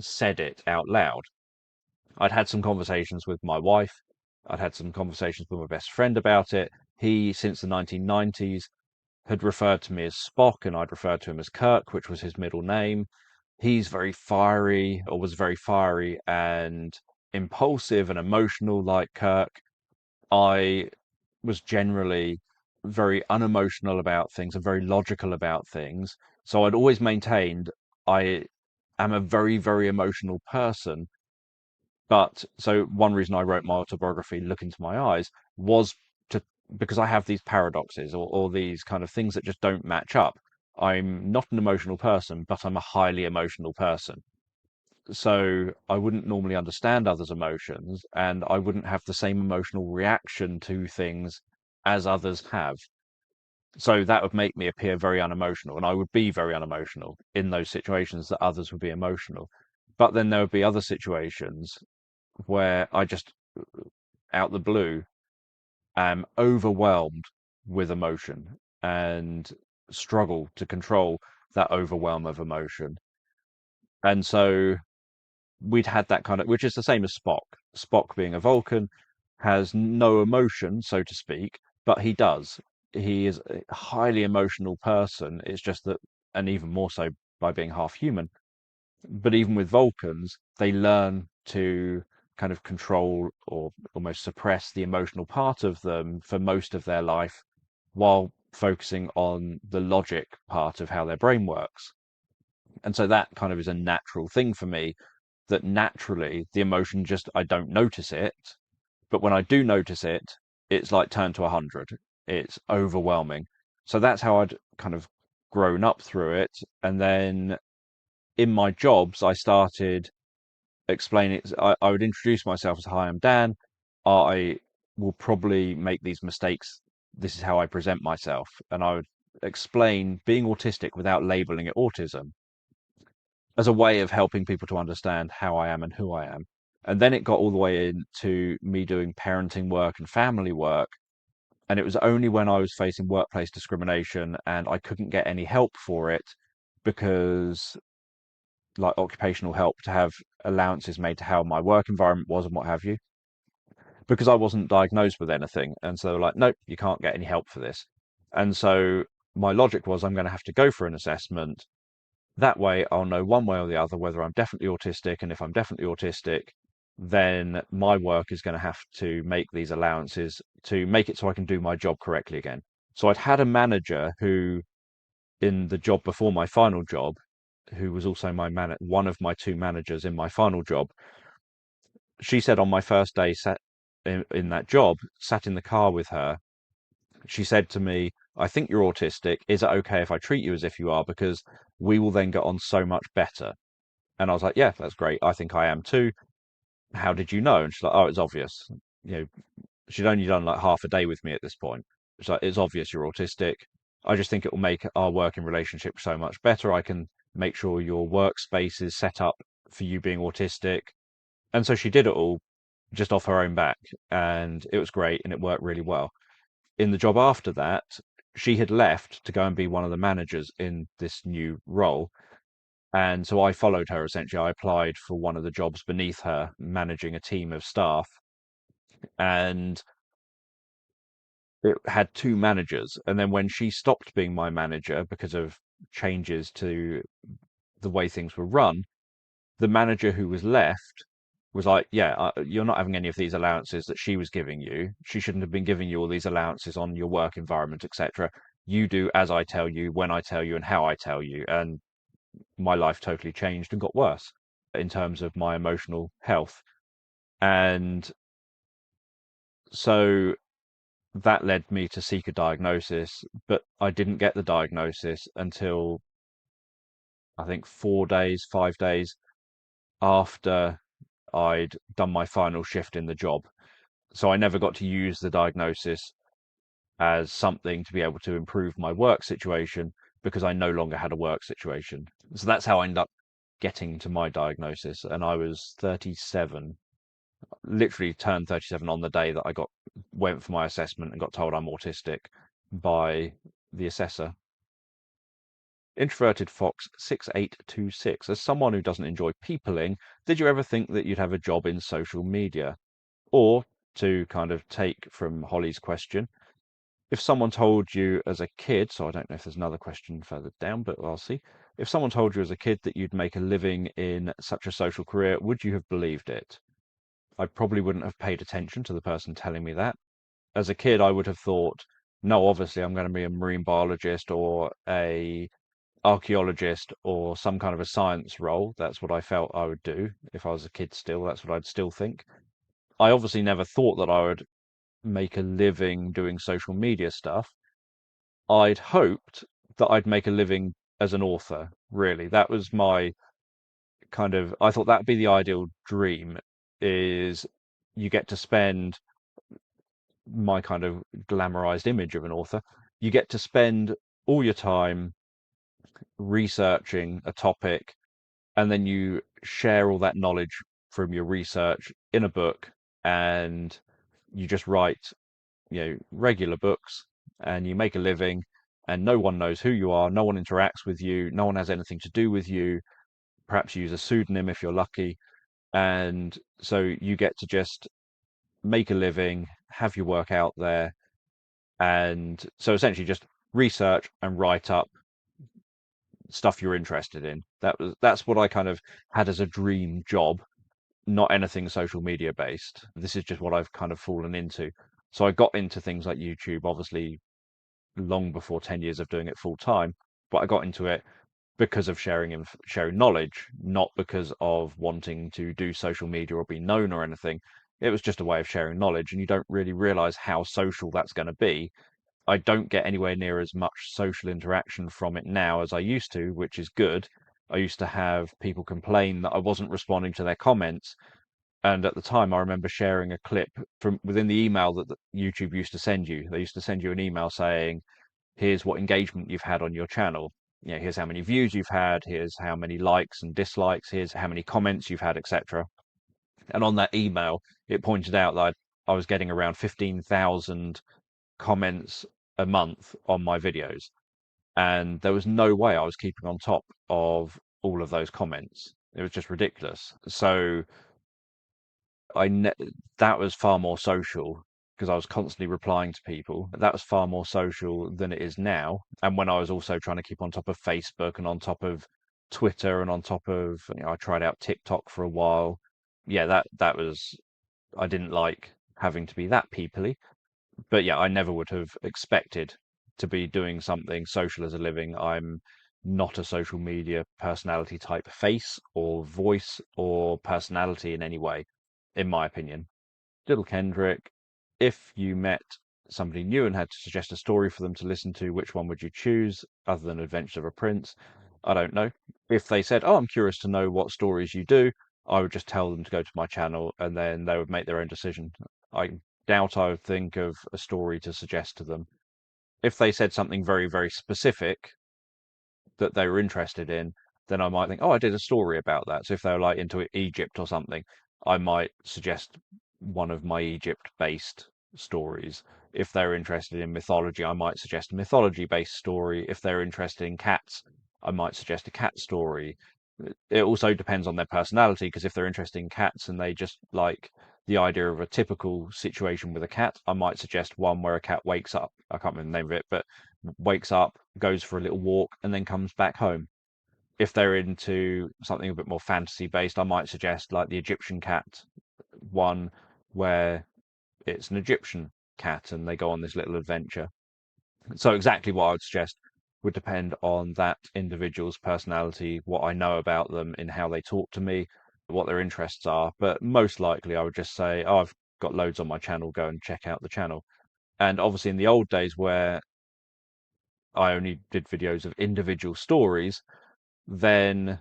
said it out loud. I'd had some conversations with my wife. I'd had some conversations with my best friend about it. He, since the 1990s, had referred to me as Spock, and I'd referred to him as Kirk, which was his middle name. He's very fiery, or was very fiery and impulsive and emotional like Kirk. I was generally very unemotional about things and very logical about things. So I'd always maintained I am a very, very emotional person. But so one reason I wrote my autobiography, Look Into My Eyes, was to because I have these paradoxes or these kind of things that just don't match up. I'm not an emotional person, but I'm a highly emotional person. So I wouldn't normally understand others' emotions and I wouldn't have the same emotional reaction to things as others have. So that would make me appear very unemotional, and I would be very unemotional in those situations that others would be emotional. But then there would be other situations where I just, out the blue, am overwhelmed with emotion and struggle to control that overwhelm of emotion. And so we'd had that kind of, which is the same as Spock. Spock, being a Vulcan, has no emotion, so to speak, but he does. He is a highly emotional person. It's just that, and even more so by being half human. But even with Vulcans, they learn to kind of control or almost suppress the emotional part of them for most of their life while focusing on the logic part of how their brain works. And so that kind of is a natural thing for me, that naturally the emotion just, I don't notice it. But when I do notice it, it's like turned to 100. It's overwhelming. So that's how I'd kind of grown up through it. And then in my jobs, I started explaining it. I would introduce myself as, "Hi, I'm Dan. I will probably make these mistakes. This is how I present myself." And I would explain being autistic without labeling it autism as a way of helping people to understand how I am and who I am. And then it got all the way into me doing parenting work and family work. And it was only when I was facing workplace discrimination and I couldn't get any help for it because, like occupational help, to have allowances made to how my work environment was and what have you, because I wasn't diagnosed with anything. And so they were like, nope, you can't get any help for this. And so my logic was, I'm going to have to go for an assessment. That way I'll know one way or the other whether I'm definitely autistic. And if I'm definitely autistic, then my work is going to have to make these allowances to make it so I can do my job correctly again. So I'd had a manager who, in the job before my final job, who was also one of my two managers in my final job, she said on my first day sat in that job, sat in the car with her, she said to me, "I think you're autistic. Is it okay if I treat you as if you are? Because we will then get on so much better." And I was like, "Yeah, that's great. I think I am too. How did you know?" And she's like, "Oh, it's obvious." You know, she'd only done like half a day with me at this point. She's like, "It's obvious you're autistic. I just think it will make our working relationship so much better. I can make sure your workspace is set up for you being autistic." And so she did it all just off her own back, and it was great and it worked really well. In the job after that, she had left to go and be one of the managers in this new role. And so I followed her essentially. I applied for one of the jobs beneath her, managing a team of staff, and it had two managers. And then when she stopped being my manager because of changes to the way things were run, the manager who was left was like, "Yeah, you're not having any of these allowances that she was giving you. She shouldn't have been giving you all these allowances on your work environment, etc. You do as I tell you, when I tell you, and how I tell you." And my life totally changed and got worse in terms of my emotional health. And so that led me to seek a diagnosis, but I didn't get the diagnosis until I think 4 days, 5 days after I'd done my final shift in the job. So I never got to use the diagnosis as something to be able to improve my work situation because I no longer had a work situation. So that's how I ended up getting to my diagnosis. And I was 37, literally turned 37 on the day that I went for my assessment and got told I'm autistic by the assessor. Introverted Fox 6826. As someone who doesn't enjoy peopling, did you ever think that you'd have a job in social media? Or, to kind of take from Holly's question, if someone told you as a kid, so I don't know if there's another question further down, but I'll see. If someone told you as a kid that you'd make a living in such a social career, would you have believed it? I probably wouldn't have paid attention to the person telling me that. As a kid, I would have thought, no, obviously I'm going to be a marine biologist or a archaeologist or some kind of a science role. That's what I felt I would do if I was a kid still. That's what I'd still think. I obviously never thought that I would make a living doing social media stuff. I'd hoped that I'd make a living as an author, really. That was my kind of, I thought that'd be the ideal dream, is you get to spend my kind of glamorized image of an author. You get to spend all your time researching a topic and then you share all that knowledge from your research in a book and you just write, regular books and you make a living and no one knows who you are, no one interacts with you, no one has anything to do with you. Perhaps you use a pseudonym if you're lucky. And so you get to just make a living, have your work out there. And so essentially just research and write up stuff you're interested in. That's what I kind of had as a dream job, not anything social media based. This is just what I've kind of fallen into. So I got into things like YouTube, obviously long before 10 years of doing it full time, but I got into it because of sharing knowledge, not because of wanting to do social media or be known or anything. It was just a way of sharing knowledge, and you don't really realize how social that's going to be. I don't get anywhere near as much social interaction from it now as I used to, which is good. I used to have people complain that I wasn't responding to their comments. And at the time, I remember sharing a clip from within the email that YouTube used to send you. They used to send you an email saying, here's what engagement you've had on your channel. Here's how many views you've had. Here's how many likes and dislikes. Here's how many comments you've had, etc. And on that email, it pointed out that I was getting around 15,000 comments a month on my videos. And there was no way I was keeping on top of all of those comments. It was just ridiculous. So I ne that was far more social because I was constantly replying to people. That was far more social than it is now. And when I was also trying to keep on top of Facebook and on top of Twitter and on top of, I tried out TikTok for a while. Yeah, that was, I didn't like having to be that peoply. But yeah, I never would have expected to be doing something social as a living. I'm not a social media personality type face or voice or personality in any way, in my opinion. Little Kendrick, if you met somebody new and had to suggest a story for them to listen to, which one would you choose other than Adventures of a Prince? I don't know. If they said, "Oh, I'm curious to know what stories you do," I would just tell them to go to my channel and then they would make their own decision. I doubt I would think of a story to suggest to them. If they said something very, very specific that they were interested in, then I might think, oh, I did a story about that. So if they were like into Egypt or something, I might suggest one of my Egypt-based stories. If they're interested in mythology, I might suggest a mythology-based story. If they're interested in cats, I might suggest a cat story. It also depends on their personality, because if they're interested in cats and they just like the idea of a typical situation with a cat, I might suggest one where a cat wakes up. I can't remember the name of it, but wakes up, goes for a little walk, and then comes back home. If they're into something a bit more fantasy based, I might suggest like the Egyptian cat one where it's an Egyptian cat and they go on this little adventure. So exactly what I would suggest would depend on that individual's personality, what I know about them, in how they talk to me. what their interests are. But most likely, I would just say, "Oh, I've got loads on my channel. Go and check out the channel." And obviously, in the old days where I only did videos of individual stories, then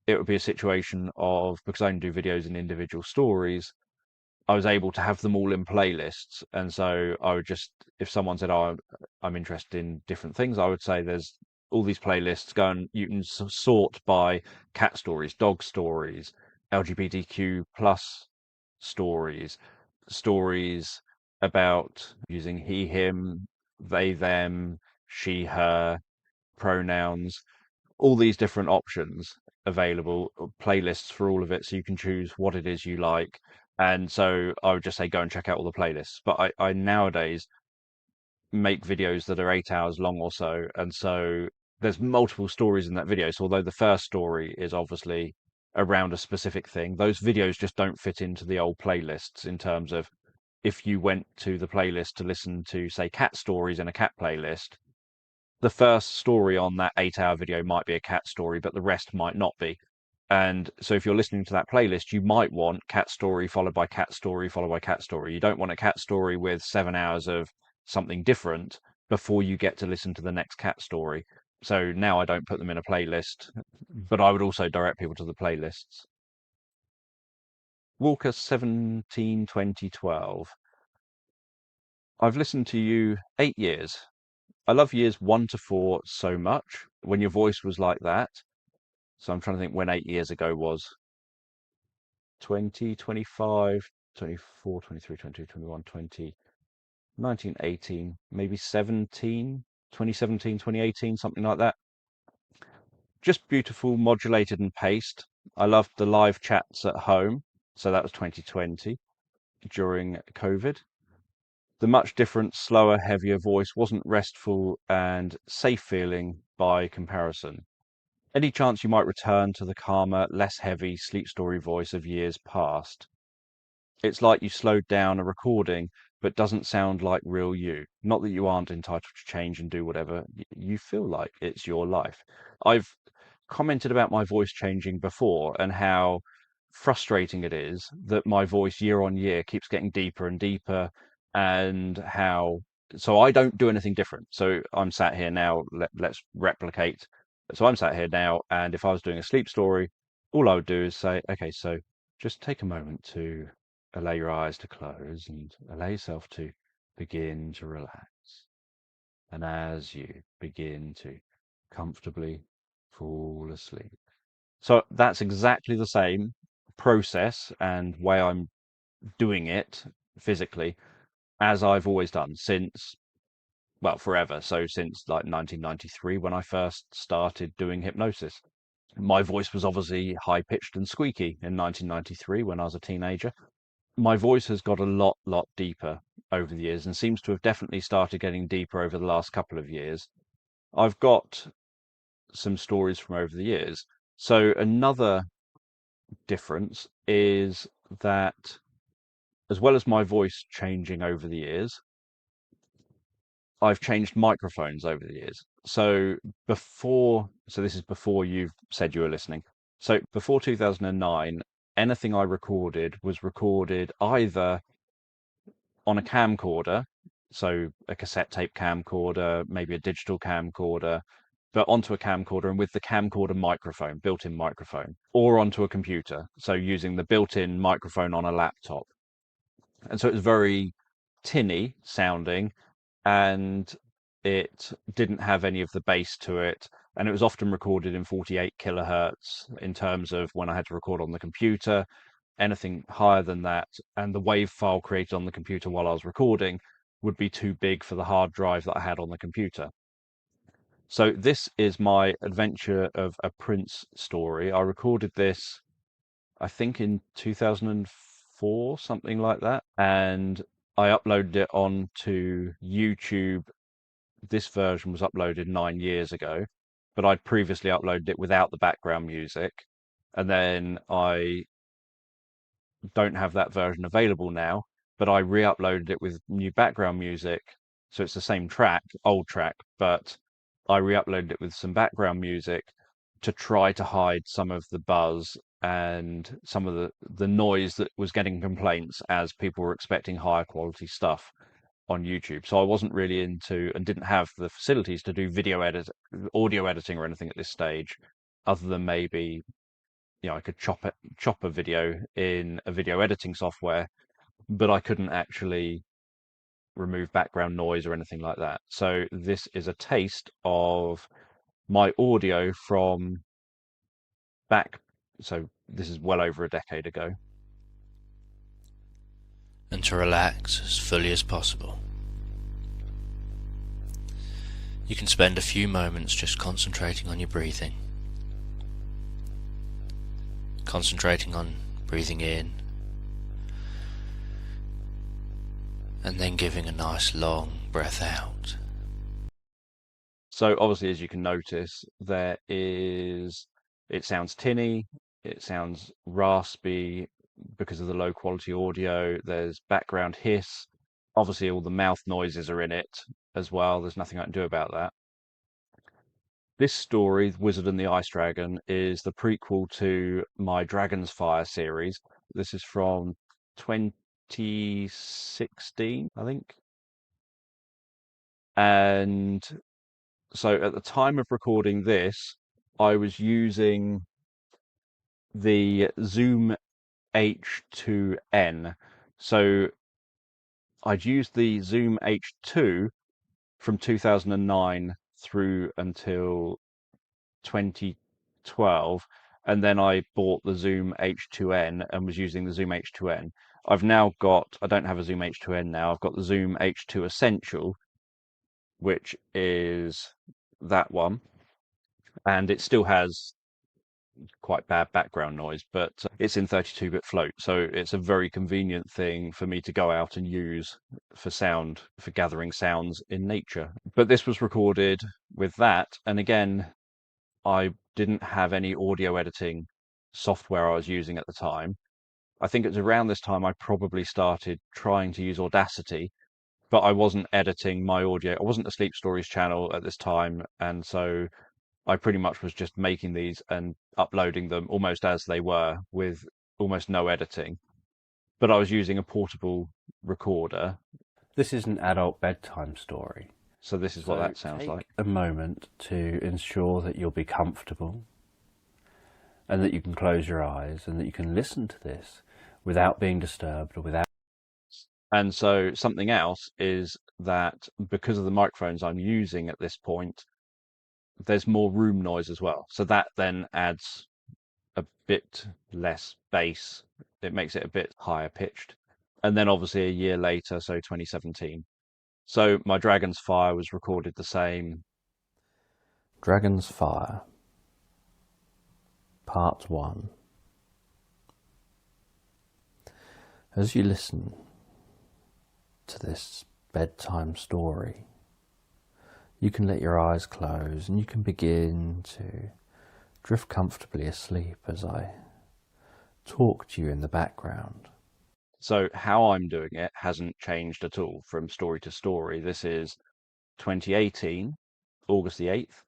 it would be a situation of, because I only do videos in individual stories, I was able to have them all in playlists. And so I would just, if someone said, "Oh, I'm interested in different things," I would say, "There's all these playlists. Go and you can sort by cat stories, dog stories, LGBTQ plus stories, stories about using he, him, they, them, she, her, pronouns, all these different options available, playlists for all of it, so you can choose what it is you like." And so I would just say, go and check out all the playlists. But I nowadays make videos that are 8 hours long or so. And so there's multiple stories in that video. So although the first story is obviously around a specific thing, those videos just don't fit into the old playlists in terms of, if you went to the playlist to listen to, say, cat stories in a cat playlist, the first story on that 8 hour video might be a cat story, but the rest might not be. And so if you're listening to that playlist, you might want cat story followed by cat story followed by cat story. You don't want a cat story with 7 hours of something different before you get to listen to the next cat story. So now I don't put them in a playlist, but I would also direct people to the playlists. Walker 17 2012. I've listened to you 8 years. I love years 1 to 4 so much when your voice was like that. So I'm trying to think when 8 years ago was. 20, 25, 24, 23, 22, 21, 20, 19, 18, maybe 17, 2017, 2018, something like that. Just beautiful, modulated and paced. I loved the live chats at home. So that was 2020 during COVID. The much different, slower, heavier voice wasn't restful and safe feeling by comparison. Any chance you might return to the calmer, less heavy sleep story voice of years past? It's like you slowed down a recording, but doesn't sound like real you. Not that you aren't entitled to change and do whatever you feel like. It's your life. I've commented about my voice changing before and how frustrating it is that my voice year on year keeps getting deeper and deeper, and how, so I don't do anything different. So I'm sat here now, let's replicate. So I'm sat here now, and if I was doing a sleep story, all I would do is say, "Okay, so just take a moment to allow your eyes to close and allow yourself to begin to relax. And as you begin to comfortably fall asleep." So that's exactly the same process and way I'm doing it physically as I've always done since, well, forever. So since like 1993, when I first started doing hypnosis. My voice was obviously high pitched and squeaky in 1993 when I was a teenager. My voice has got a lot deeper over the years and seems to have definitely started getting deeper over the last couple of years. I've got some stories from over the years. So another difference is that, as well as my voice changing over the years, I've changed microphones over the years. So this is before you've said you were listening. So before 2009, anything I recorded was recorded either on a camcorder, so a cassette tape camcorder, maybe a digital camcorder, but onto a camcorder and with the camcorder microphone, built-in microphone, or onto a computer, so using the built-in microphone on a laptop. And so it was very tinny sounding, and it didn't have any of the bass to it. And it was often recorded in 48 kilohertz in terms of when I had to record on the computer. Anything higher than that, and the WAV file created on the computer while I was recording would be too big for the hard drive that I had on the computer. So this is my adventure of a Prince story. I recorded this, I think, in 2004, something like that. And I uploaded it onto YouTube. This version was uploaded 9 years ago, but I'd previously uploaded it without the background music. And then I don't have that version available now, but I re-uploaded it with new background music. So it's the same track, old track, but I re-uploaded it with some background music to try to hide some of the buzz and some of the noise that was getting complaints as people were expecting higher quality stuff on YouTube. So I wasn't really into and didn't have the facilities to do audio editing or anything at this stage, other than maybe, I could chop a video in a video editing software, but I couldn't actually remove background noise or anything like that. So this is a taste of my audio from back. So this is well over a decade ago. And to relax as fully as possible. You can spend a few moments just concentrating on your breathing. Concentrating on breathing in and then giving a nice long breath out. So obviously, as you can notice, it sounds tinny, it sounds raspy because of the low quality audio. There's background hiss. Obviously, all the mouth noises are in it as well. There's nothing I can do about that. This story, Wizard and the Ice Dragon, is the prequel to my Dragon's Fire series. This is from 2016, I think. And so at the time of recording this, I was using the Zoom H2N. So I'd used the Zoom H2 from 2009 through until 2012, and then I bought the Zoom H2N and was using the Zoom H2N. I don't have a Zoom H2N now. I've got the Zoom H2 Essential, which is that one, and it still has quite bad background noise, but it's in 32-bit float, so it's a very convenient thing for me to go out and use for gathering sounds in nature. But this was recorded with that, and again, I didn't have any audio editing software I was using at the time. I think it was around this time I probably started trying to use Audacity, but I wasn't editing my audio. I wasn't a Sleep Stories channel at this time, and so I pretty much was just making these and uploading them almost as they were with almost no editing. But I was using a portable recorder. This is an adult bedtime story. So this is what that sounds like. A moment to ensure that you'll be comfortable and that you can close your eyes and that you can listen to this without being disturbed or without. And so something else is that because of the microphones I'm using at this point, there's more room noise as well. So that then adds a bit less bass. It makes it a bit higher pitched. And then obviously a year later, so 2017. So my Dragon's Fire was recorded the same. Dragon's Fire, Part 1. As you listen to this bedtime story, you can let your eyes close and you can begin to drift comfortably asleep as I talk to you in the background. So how I'm doing it hasn't changed at all from story to story. This is 2018, August the 8th.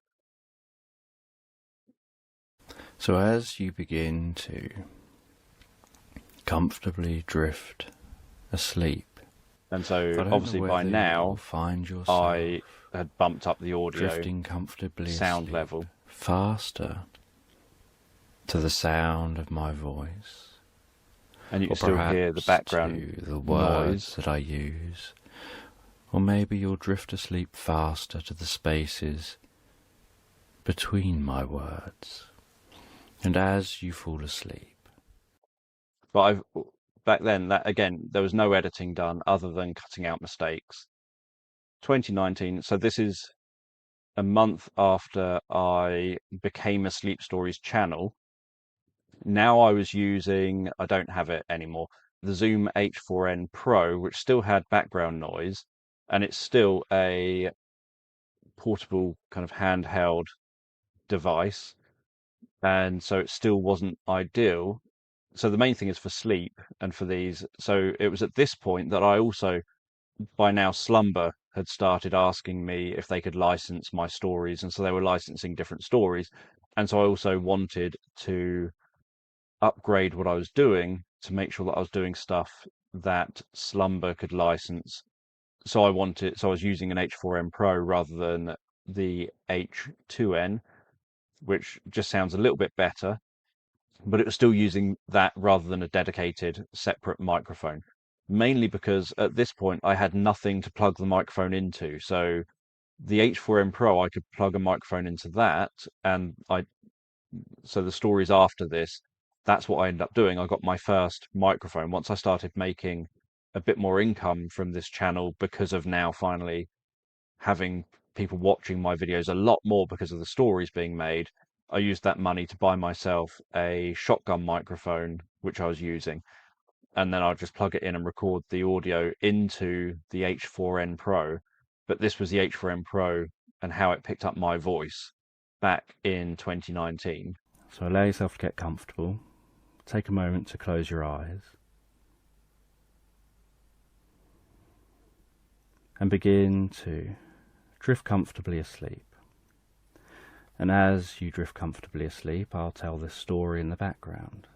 So as you begin to comfortably drift asleep, and so obviously by now find yourself I had bumped up the audio drifting comfortably sound level faster to the sound of my voice, and you can still hear the background the words noise that I use, or maybe you'll drift asleep faster to the spaces between my words. And as you fall asleep, but back then, that again, there was no editing done other than cutting out mistakes. 2019, so this is a month after I became a Sleep Stories channel. Now I don't have it anymore, the Zoom H4n Pro, which still had background noise, and it's still a portable kind of handheld device, and so it still wasn't ideal. So the main thing is for sleep and for these. So it was at this point that I also, by now, Slumber had started asking me if they could license my stories, and so they were licensing different stories, and so I also wanted to upgrade what I was doing to make sure that I was doing stuff that Slumber could license. So I was using an H4n Pro rather than the H2n, which just sounds a little bit better, but it was still using that rather than a dedicated separate microphone. Mainly because at this point I had nothing to plug the microphone into. So the H4n Pro, I could plug a microphone into that, and so the stories after this, that's what I ended up doing. I got my first microphone once I started making a bit more income from this channel because of now finally having people watching my videos a lot more because of the stories being made. I used that money to buy myself a shotgun microphone, which I was using, and then I'll just plug it in and record the audio into the H4n Pro. But this was the H4n Pro and how it picked up my voice back in 2019. So allow yourself to get comfortable. Take a moment to close your eyes and begin to drift comfortably asleep. And as you drift comfortably asleep, I'll tell this story in the background.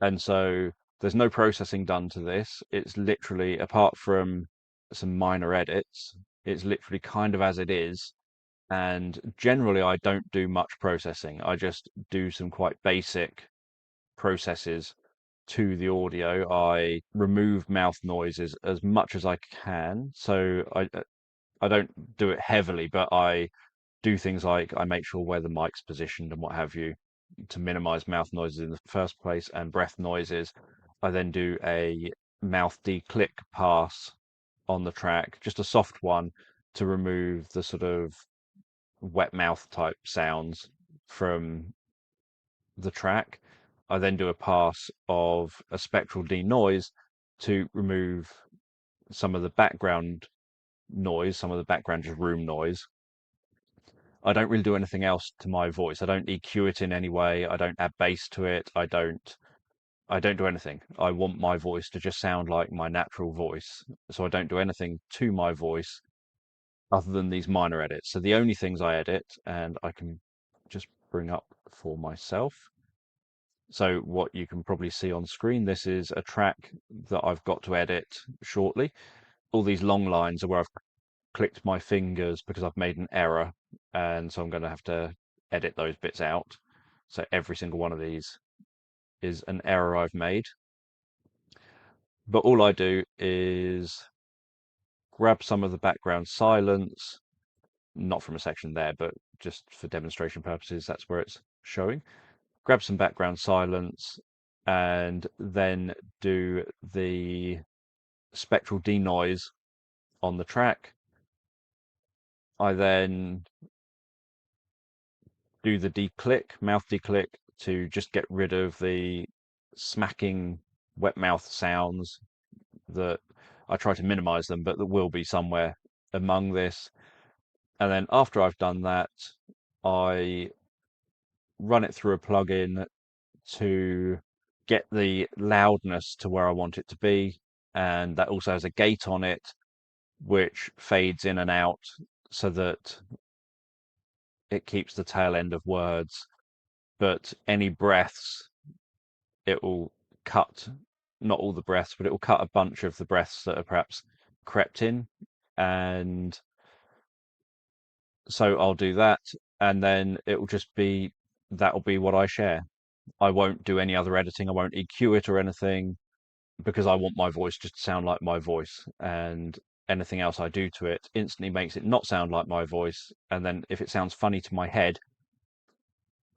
And so there's no processing done to this. It's literally, apart from some minor edits, it's literally kind of as it is. And generally, I don't do much processing. I just do some quite basic processes to the audio. I remove mouth noises as much as I can. So I don't do it heavily, but I do things like I make sure where the mic's positioned and what have you to minimize mouth noises in the first place and breath noises. I then do a mouth declick pass on the track, just a soft one to remove the sort of wet mouth type sounds from the track. I then do a pass of a spectral denoise to remove some of the background noise, some of the background just room noise. I don't really do anything else to my voice. I don't EQ it in any way. I don't add bass to it. I don't do anything. I want my voice to just sound like my natural voice. So I don't do anything to my voice other than these minor edits. So the only things I edit, and I can just bring up for myself. So what you can probably see on screen, this is a track that I've got to edit shortly. All these long lines are where I've clicked my fingers because I've made an error, and so I'm going to have to edit those bits out. So every single one of these is an error I've made. But all I do is grab some of the background silence, not from a section there, but just for demonstration purposes, that's where it's showing. Grab some background silence and then do the spectral denoise on the track. I then do the declick, mouth declick, to just get rid of the smacking wet mouth sounds that I try to minimize them, but that will be somewhere among this. And then after I've done that, I run it through a plugin to get the loudness to where I want it to be. And that also has a gate on it, which fades in and out so that it keeps the tail end of words. But any breaths, it will cut, not all the breaths, but it will cut a bunch of the breaths that are perhaps crept in. And so I'll do that. And then it will just be, that'll be what I share. I won't do any other editing. I won't EQ it or anything because I want my voice just to sound like my voice. And anything else I do to it instantly makes it not sound like my voice. And then if it sounds funny to my head,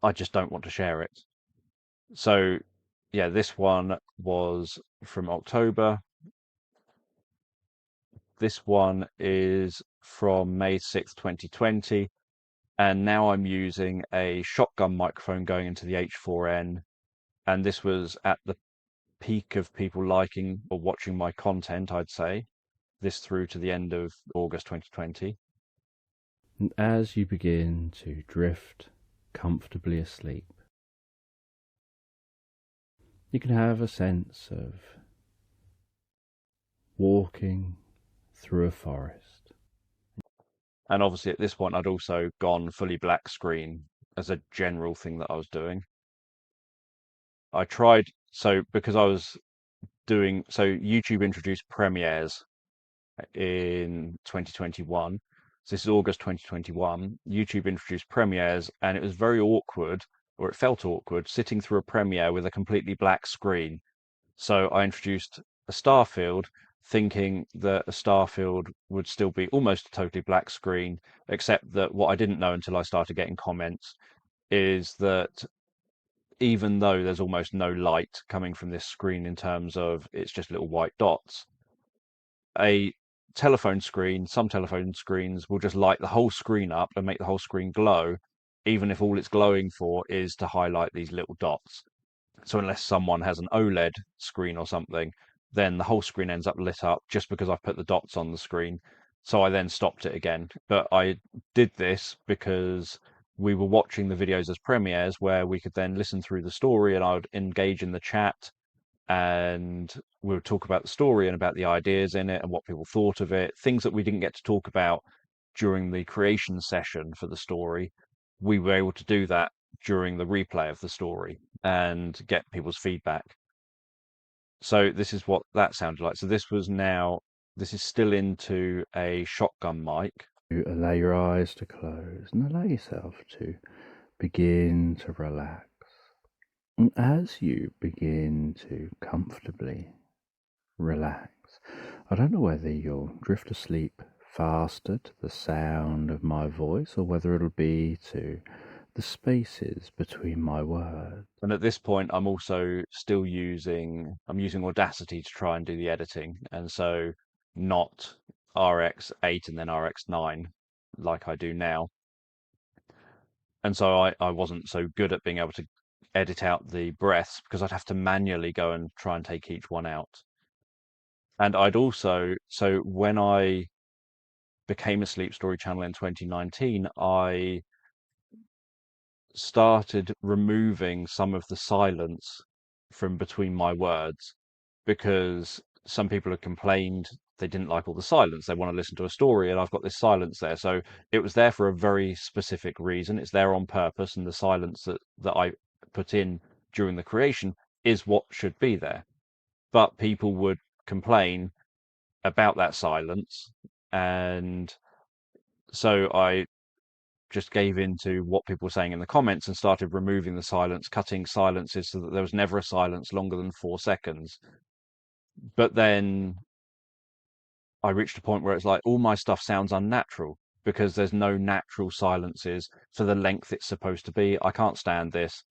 I just don't want to share it. So yeah, this one was from October. This one is from May 6th, 2020. And now I'm using a shotgun microphone going into the H4n. And this was at the peak of people liking or watching my content, I'd say, this through to the end of August 2020. And as you begin to drift comfortably asleep, you can have a sense of walking through a forest. And obviously at this point I'd also gone fully black screen as a general thing that I was doing. I tried, so because I was doing, so YouTube introduced premieres in 2021. So this is August 2021. YouTube introduced premieres, and it was very awkward, or it felt awkward, sitting through a premiere with a completely black screen. So I introduced a star field, thinking that a star field would still be almost a totally black screen, except that what I didn't know until I started getting comments is that even though there's almost no light coming from this screen in terms of it's just little white dots, a telephone screen, some telephone screens will just light the whole screen up and make the whole screen glow, even if all it's glowing for is to highlight these little dots. So unless someone has an OLED screen or something, then the whole screen ends up lit up just because I've put the dots on the screen. So I then stopped it again. But I did this because we were watching the videos as premieres where we could then listen through the story and I would engage in the chat and we would talk about the story and about the ideas in it and what people thought of it, things that we didn't get to talk about during the creation session for the story. We were able to do that during the replay of the story and get people's feedback. So this is what that sounded like. So this is still into a shotgun mic. You allow your eyes to close and allow yourself to begin to relax. And as you begin to comfortably relax, I don't know whether you'll drift asleep faster to the sound of my voice or whether it'll be to the spaces between my words. And at this point, I'm also still using Audacity to try and do the editing. And so not RX8 and then RX9 like I do now. And so I wasn't so good at being able to edit out the breaths because I'd have to manually go and try and take each one out. And I'd also, so when I became a Sleep Story channel in 2019, I started removing some of the silence from between my words because some people had complained they didn't like all the silence. They want to listen to a story, and I've got this silence there. So it was there for a very specific reason. It's there on purpose, and the silence that I put in during the creation is what should be there. But people would complain about that silence, and so I just gave in to what people were saying in the comments and started removing the silence, cutting silences so that there was never a silence longer than 4 seconds. But then I reached a point where it's like all my stuff sounds unnatural because there's no natural silences for the length it's supposed to be. I can't stand this.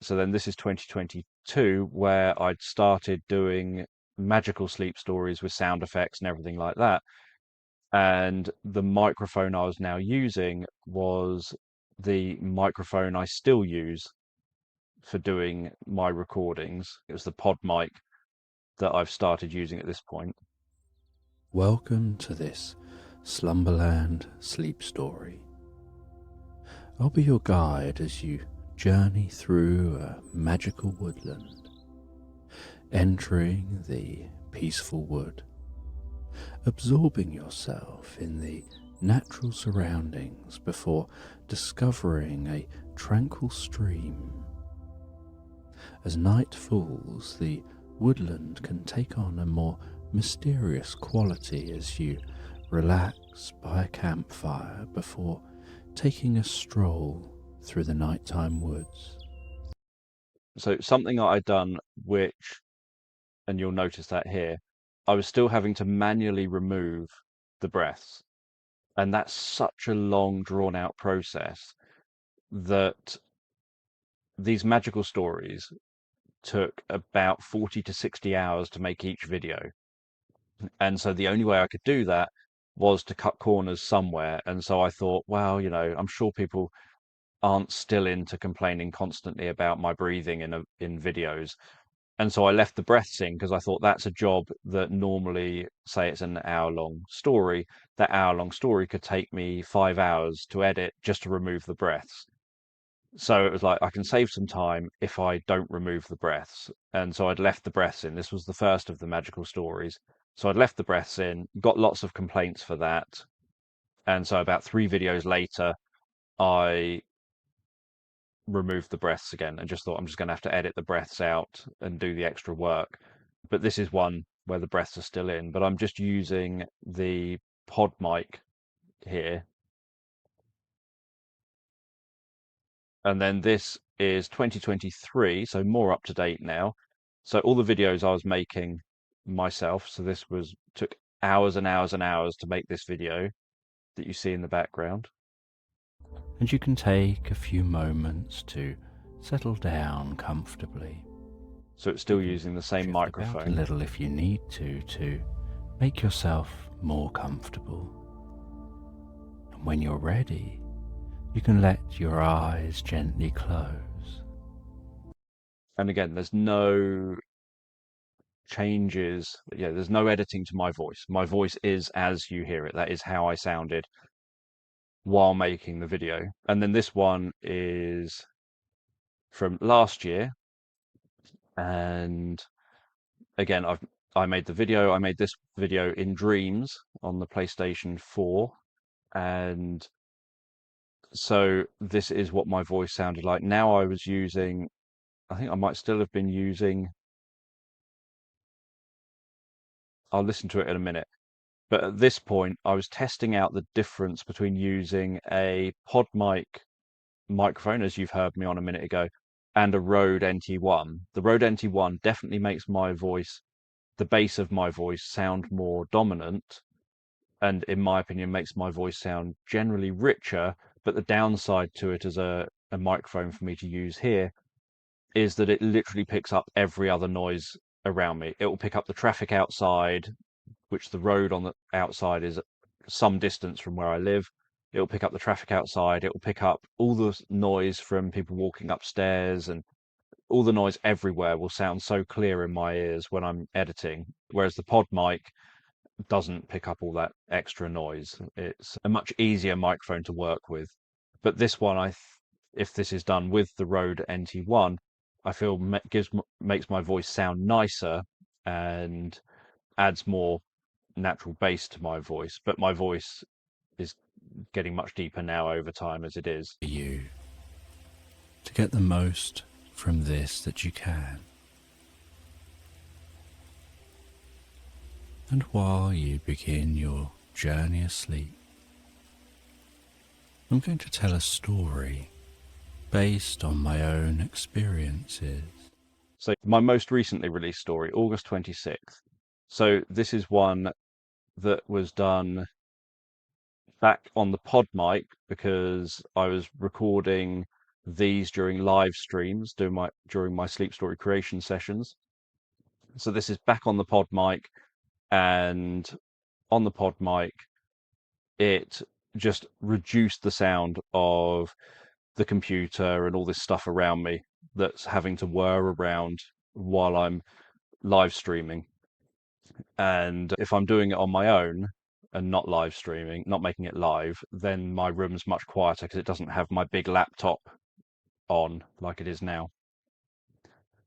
So then this is 2022 where I'd started doing magical sleep stories with sound effects and everything like that. And the microphone I was now using was the microphone I still use for doing my recordings. It was the pod mic that I've started using at this point. Welcome to this Slumberland sleep story. I'll be your guide as you journey through a magical woodland, entering the peaceful wood, absorbing yourself in the natural surroundings before discovering a tranquil stream. As night falls, the woodland can take on a more mysterious quality as you relax by a campfire before taking a stroll through the nighttime woods. So something that I'd done, which, and you'll notice that here, I was still having to manually remove the breaths. And that's such a long, drawn out process that these magical stories took about 40 to 60 hours to make each video. And so the only way I could do that was to cut corners somewhere. And so I thought, well, I'm sure people aren't still into complaining constantly about my breathing in videos. And so I left the breaths in because I thought that's a job that normally, say it's an hour-long story, that hour-long story could take me 5 hours to edit just to remove the breaths. So it was like, I can save some time if I don't remove the breaths. And so I'd left the breaths in. This was the first of the magical stories. So I'd left the breaths in, got lots of complaints for that. And so about 3 videos later, I removed the breaths again and just thought I'm just going to have to edit the breaths out and do the extra work. But this is one where the breaths are still in, but I'm just using the pod mic here. And then this is 2023, so more up to date now. So all the videos I was making myself, so this took hours and hours and hours to make this video that you see in the background. And you can take a few moments to settle down comfortably. So it's still using the same Shift microphone. about a little if you need to make yourself more comfortable. And when you're ready, you can let your eyes gently close. And again, there's no changes. Yeah, there's no editing to my voice. My voice is as you hear it. That is how I sounded while making the video. And then this one is from last year. And again, I made the video. I made this video in Dreams on the PlayStation 4. And so this is what my voice sounded like. Now I think I might still have been using, I'll listen to it in a minute. But at this point, I was testing out the difference between using a pod mic microphone, as you've heard me on a minute ago, and a Rode NT1. The Rode NT1 definitely makes my voice, the bass of my voice, sound more dominant, and in my opinion, makes my voice sound generally richer. But the downside to it as a microphone for me to use here is that it literally picks up every other noise around me. It will pick up the traffic outside, which the road on the outside is some distance from where I live. It'll pick up the traffic outside. It will pick up all the noise from people walking upstairs, and all the noise everywhere will sound so clear in my ears when I'm editing. Whereas the pod mic doesn't pick up all that extra noise. It's a much easier microphone to work with. But this one, if this is done with the Rode NT1, I feel makes my voice sound nicer and adds more natural bass to my voice. But my voice is getting much deeper now over time as it is. For you to get the most from this that you can. And while you begin your journey asleep, I'm going to tell a story based on my own experiences. So my most recently released story, August 26th. So this is one that was done back on the pod mic because I was recording these during live streams during my sleep story creation sessions. So this is back on the pod mic, and on the pod mic it just reduced the sound of the computer and all this stuff around me that's having to whir around while I'm live streaming. And if I'm doing it on my own and not live streaming, not making it live, then my room's much quieter because it doesn't have my big laptop on like it is now.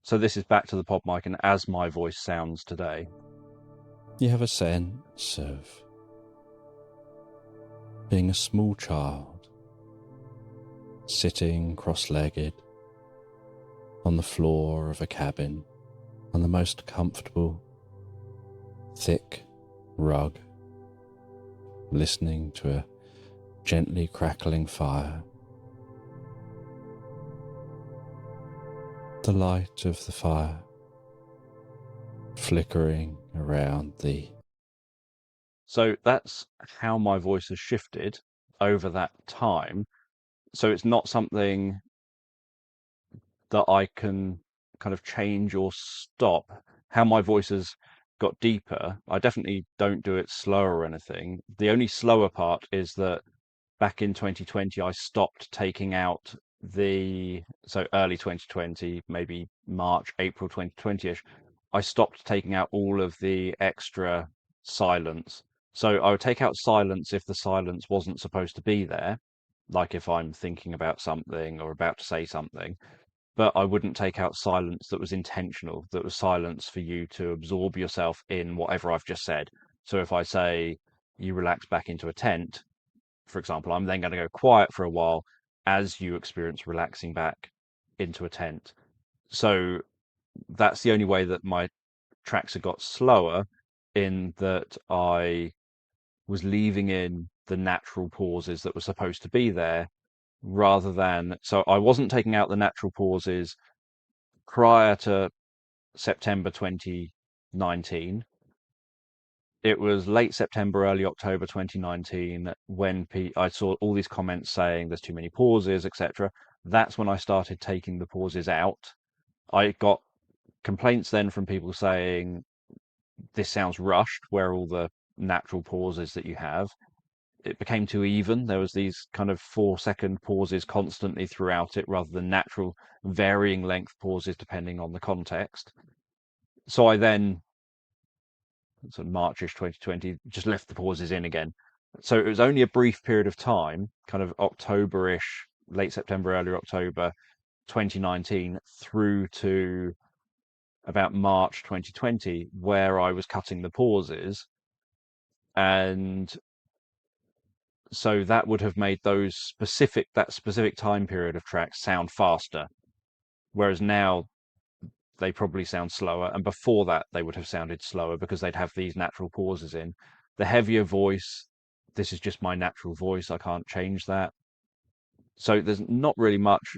So this is back to the pod mic and as my voice sounds today. You have a sense of being a small child, sitting cross-legged on the floor of a cabin on the most comfortable, thick rug, listening to a gently crackling fire. The light of the fire flickering around the... So that's how my voice has shifted over that time. So it's not something that I can kind of change or stop. How my voice has got deeper, I definitely don't do it slower or anything. The only slower part is that back in 2020, I stopped taking out so early 2020, maybe March, April 2020-ish, I stopped taking out all of the extra silence. So I would take out silence if the silence wasn't supposed to be there, like if I'm thinking about something or about to say something. But I wouldn't take out silence that was intentional, that was silence for you to absorb yourself in whatever I've just said. So if I say you relax back into a tent, for example, I'm then going to go quiet for a while as you experience relaxing back into a tent. So that's the only way that my tracks have got slower, in that I was leaving in the natural pauses that were supposed to be there, rather than, so I wasn't taking out the natural pauses prior to September 2019. It was late September, early October 2019 when I saw all these comments saying there's too many pauses, etc. That's when I started taking the pauses out. I got complaints then from people saying this sounds rushed, where are all the natural pauses that you have? It became too even. There was these kind of 4-second pauses constantly throughout it, rather than natural varying length pauses depending on the context. So I then, sort of Marchish 2020, just left the pauses in again. So it was only a brief period of time, kind of October-ish, late September, early October 2019, through to about March 2020, where I was cutting the pauses. And so that would have made that specific time period of tracks sound faster, whereas now they probably sound slower, and before that they would have sounded slower because they'd have these natural pauses in. The heavier voice, this is just my natural voice, I can't change that. So there's not really much.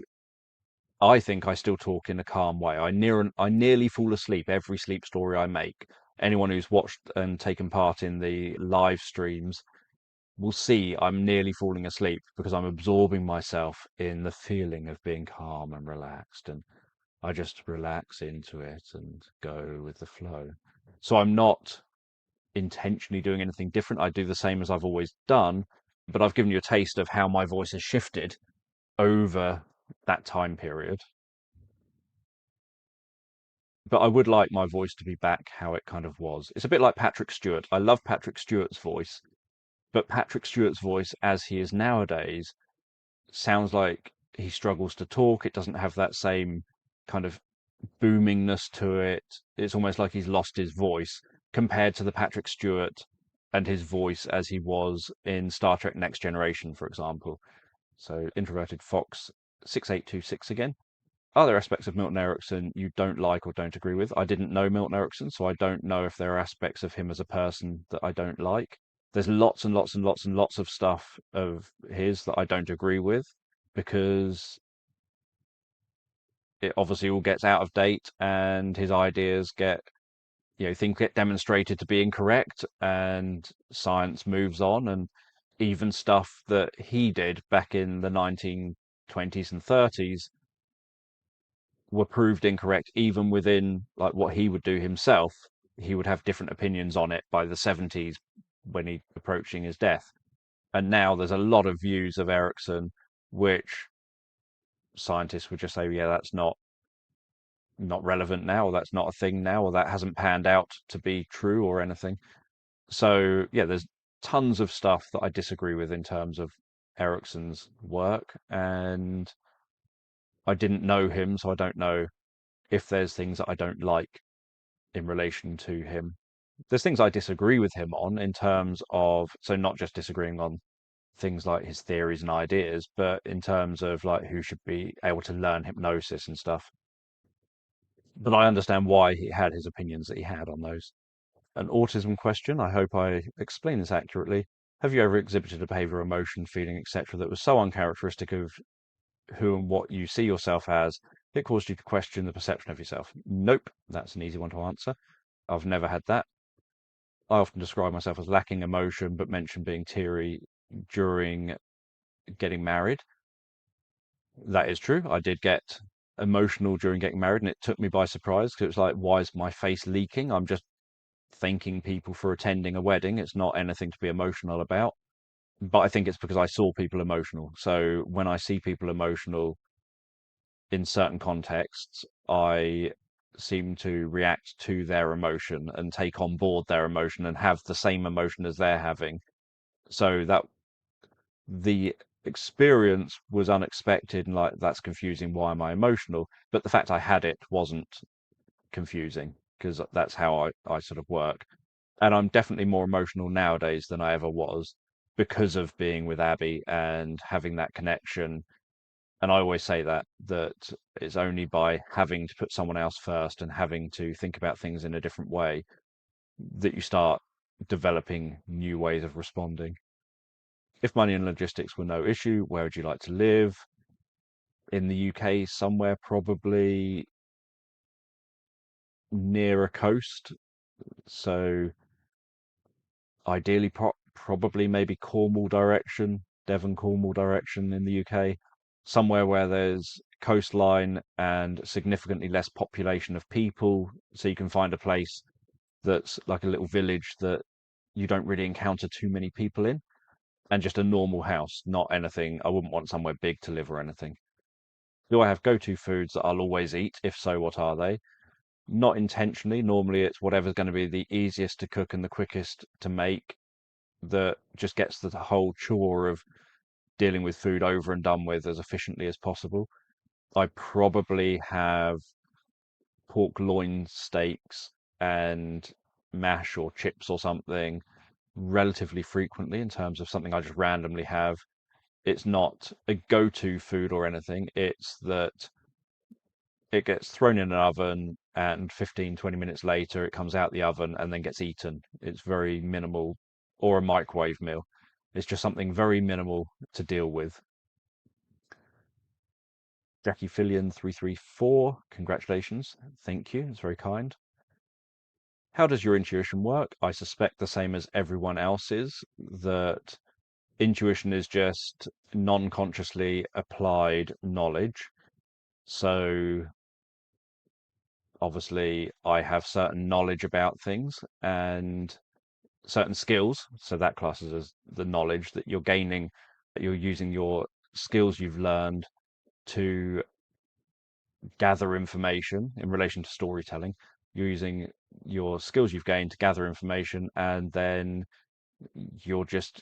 I think I still talk in a calm way. I nearly fall asleep every sleep story I make. Anyone who's watched and taken part in the live streams will see I'm nearly falling asleep because I'm absorbing myself in the feeling of being calm and relaxed, and I just relax into it and go with the flow. So I'm not intentionally doing anything different. I do the same as I've always done, but I've given you a taste of how my voice has shifted over that time period. But I would like my voice to be back how it kind of was. It's a bit like Patrick Stewart. I love Patrick Stewart's voice, but Patrick Stewart's voice as he is nowadays sounds like he struggles to talk. It doesn't have that same kind of boomingness to it. It's almost like he's lost his voice compared to the Patrick Stewart and his voice as he was in Star Trek Next Generation, for example. So Introverted Fox 6826 again. Are there aspects of Milton Erickson you don't like or don't agree with? I didn't know Milton Erickson, so I don't know if there are aspects of him as a person that I don't like. There's lots and lots and lots and lots of stuff of his that I don't agree with, because it obviously all gets out of date and his ideas get, things get demonstrated to be incorrect and science moves on, and even stuff that he did back in the 1920s and 30s were proved incorrect even within like what he would do himself. He would have different opinions on it by the 70s when he approaching his death. And now there's a lot of views of Erickson which scientists would just say, yeah, that's not relevant now, or that's not a thing now, or that hasn't panned out to be true or anything. So yeah, there's tons of stuff that I disagree with in terms of Erickson's work, and I didn't know him, so I don't know if there's things that I don't like in relation to him. There's things I disagree with him on in terms of, so not just disagreeing on things like his theories and ideas, but in terms of like who should be able to learn hypnosis and stuff. But I understand why he had his opinions that he had on those. An autism question. I hope I explain this accurately. Have you ever exhibited a behavior, emotion, feeling, etc., that was so uncharacteristic of who and what you see yourself as, it caused you to question the perception of yourself? Nope, that's an easy one to answer. I've never had that. I often describe myself as lacking emotion, but mention being teary during getting married. That is true. I did get emotional during getting married, and it took me by surprise because it was like, why is my face leaking? I'm just thanking people for attending a wedding. It's not anything to be emotional about. But I think it's because I saw people emotional. So when I see people emotional in certain contexts, I seem to react to their emotion and take on board their emotion and have the same emotion as they're having. So that the experience was unexpected and like, that's confusing. Why am I emotional? But the fact I had it wasn't confusing because that's how I sort of work. And I'm definitely more emotional nowadays than I ever was because of being with Abby and having that connection And I always say that it's only by having to put someone else first and having to think about things in a different way that you start developing new ways of responding. If money and logistics were no issue, where would you like to live? In the UK, somewhere probably near a coast. So ideally, probably maybe Cornwall direction, Devon, Cornwall direction in the UK, somewhere where there's coastline and significantly less population of people, so you can find a place that's like a little village that you don't really encounter too many people in, and just a normal house, not anything. I wouldn't want somewhere big to live or anything. Do I have go-to foods that I'll always eat? If so, what are they? Not intentionally. Normally, it's whatever's going to be the easiest to cook and the quickest to make that just gets the whole chore of dealing with food over and done with as efficiently as possible. I probably have pork loin steaks and mash or chips or something relatively frequently in terms of something I just randomly have. It's not a go-to food or anything. It's that it gets thrown in an oven and 15, 20 minutes later it comes out the oven and then gets eaten. It's very minimal, or a microwave meal. It's just something very minimal to deal with. Jackie Fillion 334, congratulations. Thank you. It's very kind. How does your intuition work? I suspect the same as everyone else's, that intuition is just non-consciously applied knowledge. So obviously I have certain knowledge about things and certain skills. So that classes as the knowledge that you're gaining, that you're using your skills you've learned to gather information in relation to storytelling. You're using your skills you've gained to gather information, and then you're just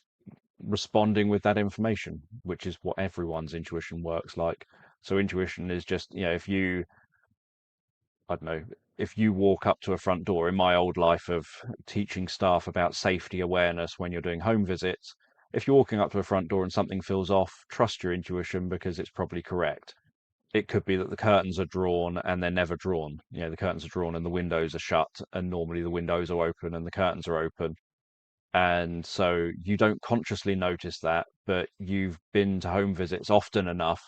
responding with that information, which is what everyone's intuition works like. So intuition is just, if you, I don't know, if you walk up to a front door, in my old life of teaching staff about safety awareness when you're doing home visits, if you're walking up to a front door and something feels off, trust your intuition because it's probably correct. It could be that the curtains are drawn and they're never drawn. The curtains are drawn and the windows are shut, and normally the windows are open and the curtains are open. And so you don't consciously notice that, but you've been to home visits often enough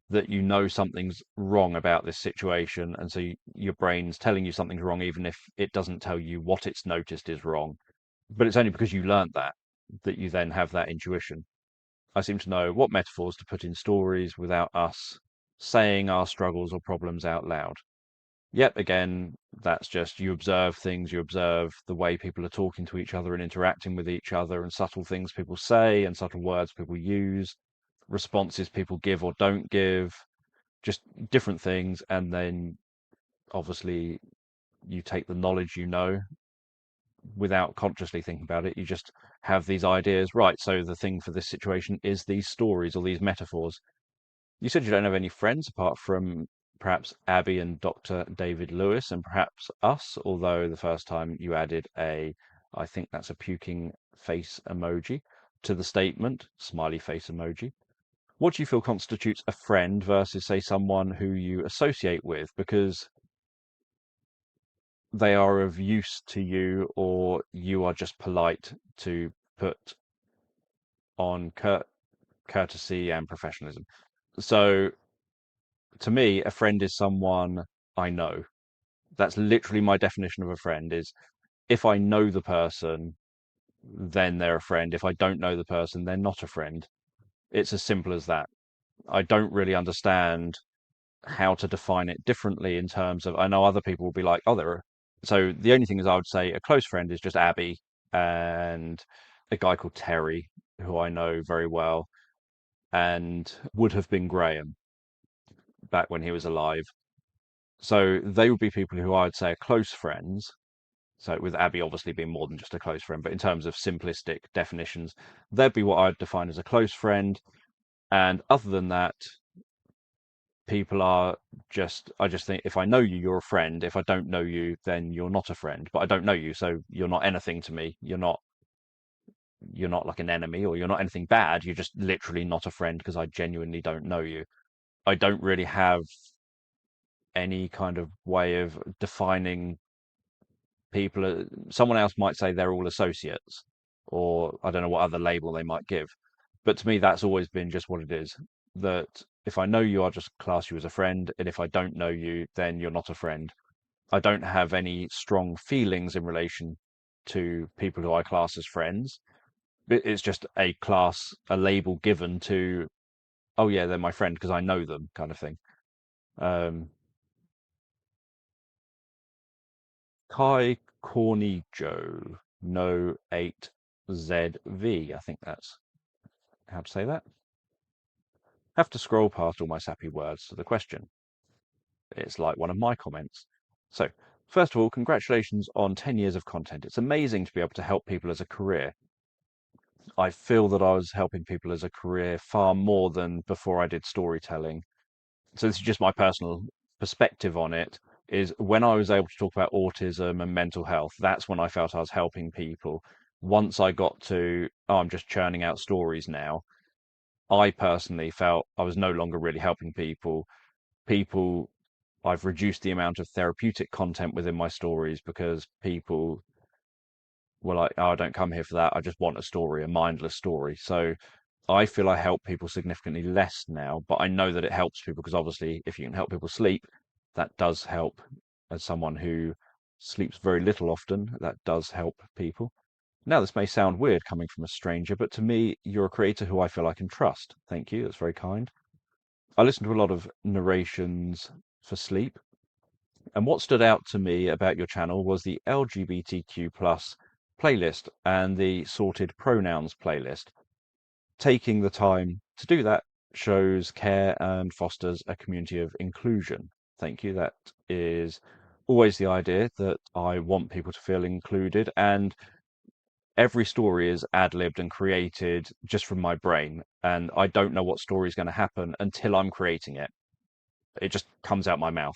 that you know something's wrong about this situation. And so your brain's telling you something's wrong, even if it doesn't tell you what it's noticed is wrong. But it's only because you learned that you then have that intuition. I seem to know what metaphors to put in stories without us saying our struggles or problems out loud. Yet again, that's just you observe things, you observe the way people are talking to each other and interacting with each other, and subtle things people say and subtle words people use, responses people give or don't give, just different things. And then obviously you take the knowledge you know without consciously thinking about it. You just have these ideas, right? So the thing for this situation is these stories or these metaphors. You said you don't have any friends apart from perhaps Abby and Dr. David Lewis and perhaps us, although the first time you added I think that's a puking face emoji to the statement, smiley face emoji. What do you feel constitutes a friend versus, say, someone who you associate with because they are of use to you, or you are just polite to put on courtesy and professionalism? So to me, a friend is someone I know. That's literally my definition of a friend is if I know the person, then they're a friend. If I don't know the person, they're not a friend. It's as simple as that. I don't really understand how to define it differently in terms of, I know other people will be like, oh, they're, so the only thing is I would say a close friend is just Abby and a guy called Terry, who I know very well and would have been Graham back when he was alive. So they would be people who I'd say are close friends. So with Abby obviously being more than just a close friend, but in terms of simplistic definitions, they'd be what I'd define as a close friend. And other than that, people are I just think if I know you, you're a friend. If I don't know you, then you're not a friend. But I don't know you, so you're not anything to me. You're not like an enemy or you're not anything bad. You're just literally not a friend because I genuinely don't know you. I don't really have any kind of way of defining people. Someone else might say they're all associates, or I don't know what other label they might give. But to me, that's always been just what it is. That if I know you, I'll just class you as a friend, and if I don't know you, then you're not a friend. I don't have any strong feelings in relation to people who I class as friends. It's just a class, a label given to, oh yeah, they're my friend because I know them, kind of thing. Um, Kai Corny Joe, no 8ZV. I think that's how to say that. Have to scroll past all my sappy words to the question. It's like one of my comments. So, first of all, congratulations on 10 years of content. It's amazing to be able to help people as a career. I feel that I was helping people as a career far more than before I did storytelling. So this is just my personal perspective on it, is when I was able to talk about autism and mental health, that's when I felt I was helping people. Once I got to, oh, I'm just churning out stories now, I personally felt I was no longer really helping people. People, I've reduced the amount of therapeutic content within my stories because people were like, oh, I don't come here for that. I just want a story, a mindless story. So I feel I help people significantly less now, but I know that it helps people because obviously, if you can help people sleep, that does help. As someone who sleeps very little often, that does help people. Now, this may sound weird coming from a stranger, but to me, you're a creator who I feel I can trust. Thank you. That's very kind. I listen to a lot of narrations for sleep. And what stood out to me about your channel was the LGBTQ plus playlist and the sorted pronouns playlist. Taking the time to do that shows care and fosters a community of inclusion. Thank you. That is always the idea, that I want people to feel included, and every story is ad-libbed and created just from my brain, and I don't know what story is going to happen until I'm creating it. It just comes out my mouth.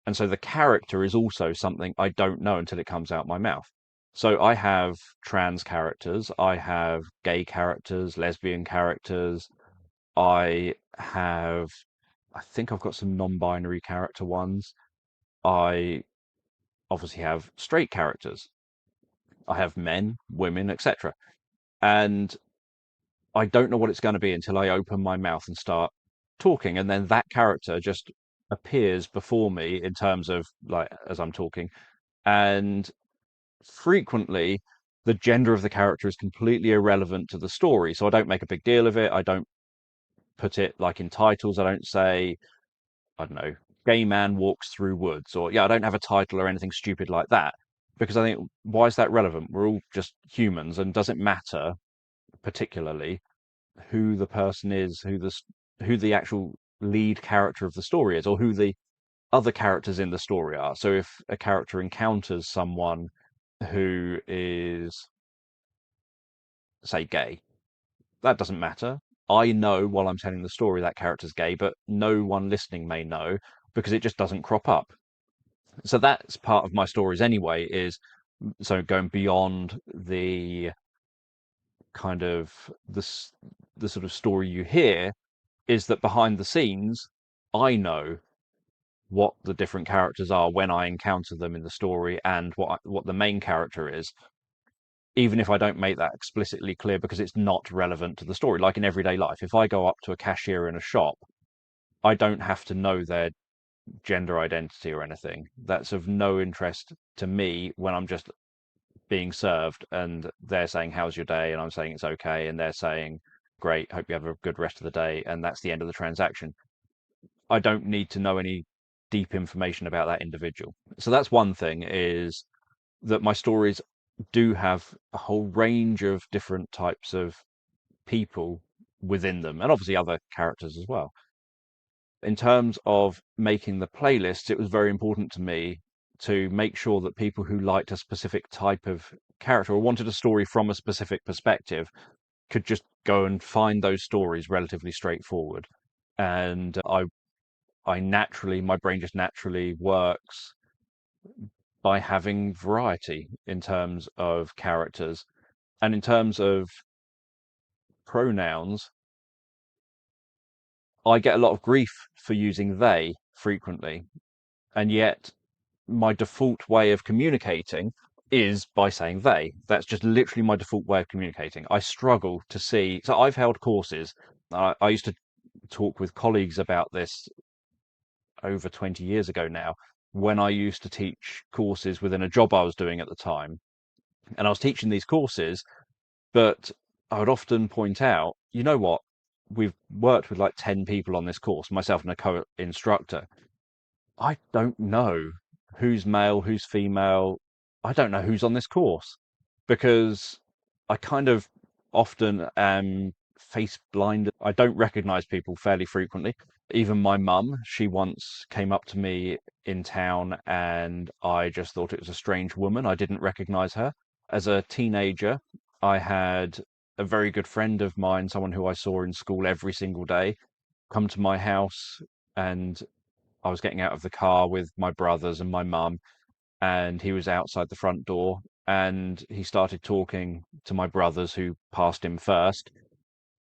And so the character is also something I don't know until it comes out my mouth. So I have trans characters, I have gay characters, lesbian characters, I think I've got some non-binary character ones. I obviously have straight characters. I have men, women, etc. And I don't know what it's going to be until I open my mouth and start talking. And then that character just appears before me in terms of like as I'm talking. And frequently, the gender of the character is completely irrelevant to the story. So I don't make a big deal of it. I don't put it like in titles. I don't say, I don't know, gay man walks through woods, or yeah, I don't have a title or anything stupid like that. Because I think, why is that relevant? We're all just humans, and does it matter particularly who the person is, who the actual lead character of the story is, or who the other characters in the story are. So if a character encounters someone who is, say, gay, that doesn't matter. I know while I'm telling the story that character's gay, but no one listening may know because it just doesn't crop up. So that's part of my stories anyway, is so going beyond the kind of the sort of story you hear, is that behind the scenes, I know what the different characters are when I encounter them in the story and what the main character is, even if I don't make that explicitly clear because it's not relevant to the story. Like in everyday life, if I go up to a cashier in a shop, I don't have to know their gender identity or anything. That's of no interest to me when I'm just being served and they're saying, how's your day? And I'm saying it's okay. And they're saying, great, hope you have a good rest of the day. And that's the end of the transaction. I don't need to know any deep information about that individual. So that's one thing, is that my stories do have a whole range of different types of people within them, and obviously other characters as well. In terms of making the playlists, it was very important to me to make sure that people who liked a specific type of character or wanted a story from a specific perspective could just go and find those stories relatively straightforward. And I naturally, my brain just naturally works by having variety in terms of characters. And in terms of pronouns, I get a lot of grief for using they frequently, and yet my default way of communicating is by saying they. That's just literally my default way of communicating. I struggle to see. So I've held courses. I used to talk with colleagues about this over 20 years ago now, when I used to teach courses within a job I was doing at the time. And I was teaching these courses, but I would often point out, you know what? We've worked with like 10 people on this course, myself and a co-instructor. I don't know who's male, who's female. I don't know who's on this course because I kind of often am face blind. I don't recognize people fairly frequently. Even my mum, she once came up to me in town and I just thought it was a strange woman. I didn't recognize her. As a teenager, I had a very good friend of mine, someone who I saw in school every single day, come to my house, and I was getting out of the car with my brothers and my mum, and he was outside the front door, and he started talking to my brothers who passed him first.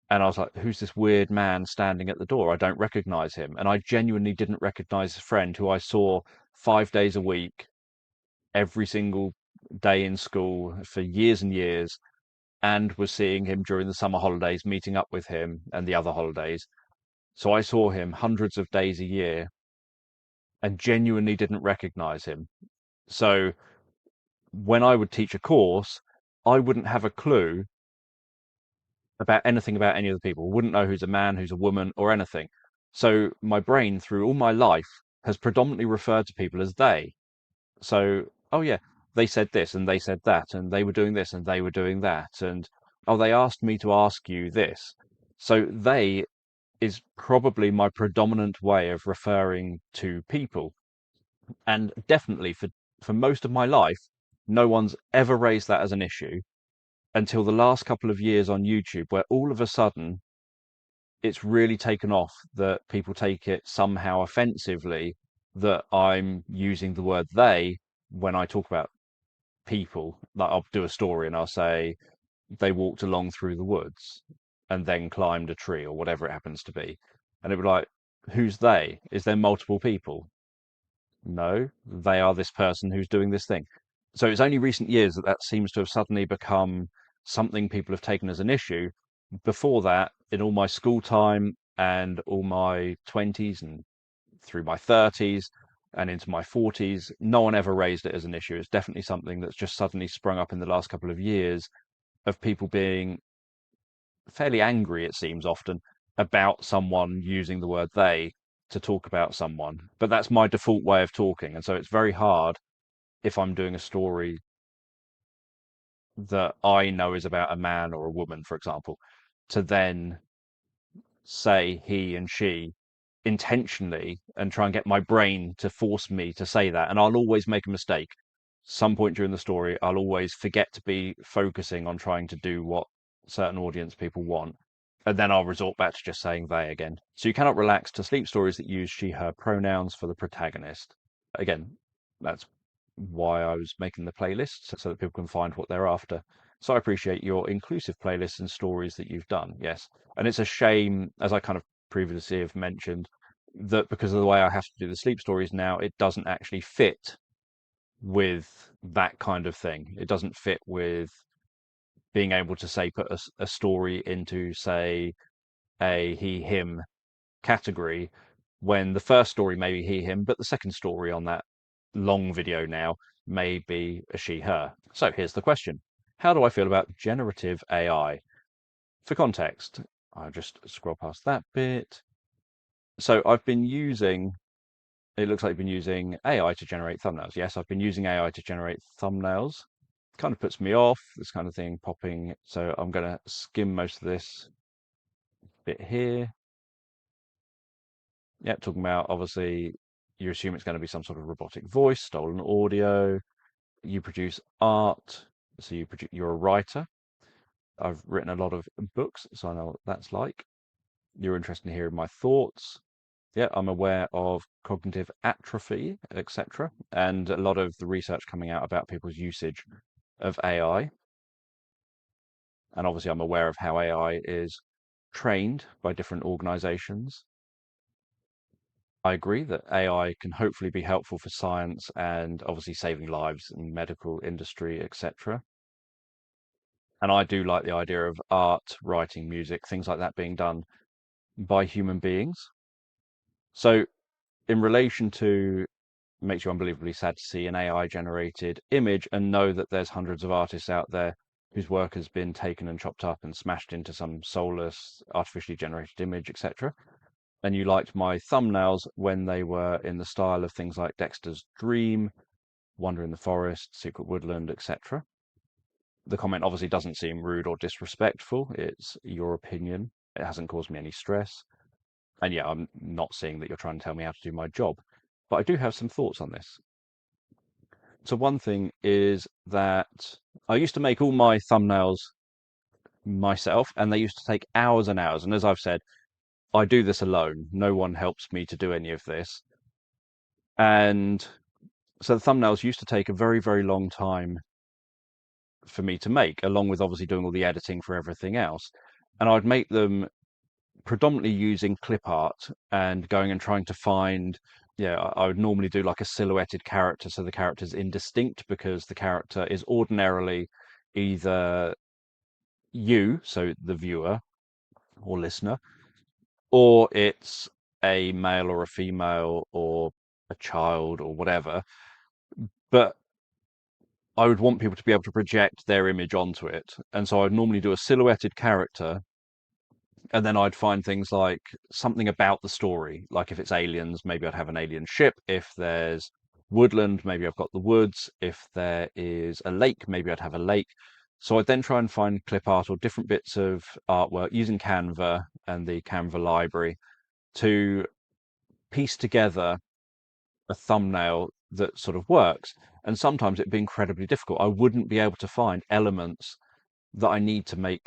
And I was like, who's this weird man standing at the door? I don't recognize him. And I genuinely didn't recognize a friend who I saw 5 days a week, every single day in school for years and years, and was seeing him during the summer holidays, meeting up with him and the other holidays. So I saw him hundreds of days a year and genuinely didn't recognize him. So when I would teach a course, I wouldn't have a clue about anything about any of the people, wouldn't know who's a man, who's a woman, or anything. So my brain, through all my life, has predominantly referred to people as they. So, oh yeah, they said this and they said that, and they were doing this and they were doing that, and oh, they asked me to ask you this. So they is probably my predominant way of referring to people. And definitely for most of my life, no one's ever raised that as an issue until the last couple of years on YouTube, where all of a sudden it's really taken off that people take it somehow offensively that I'm using the word they when I talk about people. Like I'll do a story and I'll say they walked along through the woods and then climbed a tree or whatever it happens to be. And it would be like, who's they? Is there multiple people? No, they are this person who's doing this thing. So it's only recent years that that seems to have suddenly become something people have taken as an issue. Before that, in all my school time and all my 20s and through my 30s and into my 40s, no one ever raised it as an issue. It's definitely something that's just suddenly sprung up in the last couple of years of people being fairly angry, it seems often, about someone using the word they to talk about someone. But that's my default way of talking. And so it's very hard if I'm doing a story that I know is about a man or a woman, for example, to then say he and she intentionally and try and get my brain to force me to say that. And I'll always make a mistake. Some point during the story, I'll always forget to be focusing on trying to do what certain audience people want. And then I'll resort back to just saying they again. So you cannot relax to sleep stories that use she, her pronouns for the protagonist. Again, that's why I was making the playlist so that people can find what they're after. So I appreciate your inclusive playlists and stories that you've done. Yes. And it's a shame, as I kind of previously have mentioned, that because of the way I have to do the sleep stories now, it doesn't actually fit with that kind of thing. It doesn't fit with being able to say put a story into, say, a he him category when the first story may be he him, but the second story on that long video now may be a she her. So here's the question: how do I feel about generative AI? For context, I'll just scroll past that bit. So I've been using, it looks like you've been using AI to generate thumbnails. Yes, I've been using AI to generate thumbnails. Kind of puts me off, this kind of thing popping. So I'm going to skim most of this bit here. Yeah, talking about, obviously, you assume it's going to be some sort of robotic voice, stolen audio. You produce art, so you're a writer. I've written a lot of books, so I know what that's like. You're interested in hearing my thoughts. Yeah, I'm aware of cognitive atrophy, etc., and a lot of the research coming out about people's usage of AI. And obviously, I'm aware of how AI is trained by different organizations. I agree that AI can hopefully be helpful for science and obviously saving lives in medical industry, etc. And I do like the idea of art, writing, music, things like that being done by human beings. So in relation to makes you unbelievably sad to see an AI generated image and know that there's hundreds of artists out there whose work has been taken and chopped up and smashed into some soulless, artificially generated image, etc. And you liked my thumbnails when they were in the style of things like Dexter's Dream, Wonder in the Forest, Secret Woodland, etc. The comment obviously doesn't seem rude or disrespectful. It's your opinion. It hasn't caused me any stress. And yeah, I'm not seeing that you're trying to tell me how to do my job. But I do have some thoughts on this. So one thing is that I used to make all my thumbnails myself, and they used to take hours and hours. And as I've said, I do this alone. No one helps me to do any of this. And so the thumbnails used to take a very, very long time for me to make, along with obviously doing all the editing for everything else. And I'd make them predominantly using clip art and going and trying to find, yeah, I would normally do like a silhouetted character so the character's indistinct because the character is ordinarily either you, so the viewer or listener, or it's a male or a female or a child or whatever. But I would want people to be able to project their image onto it. And so I'd normally do a silhouetted character, and then I'd find things like something about the story. Like if it's aliens, maybe I'd have an alien ship. If there's woodland, maybe I've got the woods. If there is a lake, maybe I'd have a lake. So I'd then try and find clip art or different bits of artwork using Canva and the Canva library to piece together a thumbnail that sort of works. And sometimes it'd be incredibly difficult. I wouldn't be able to find elements that I need to make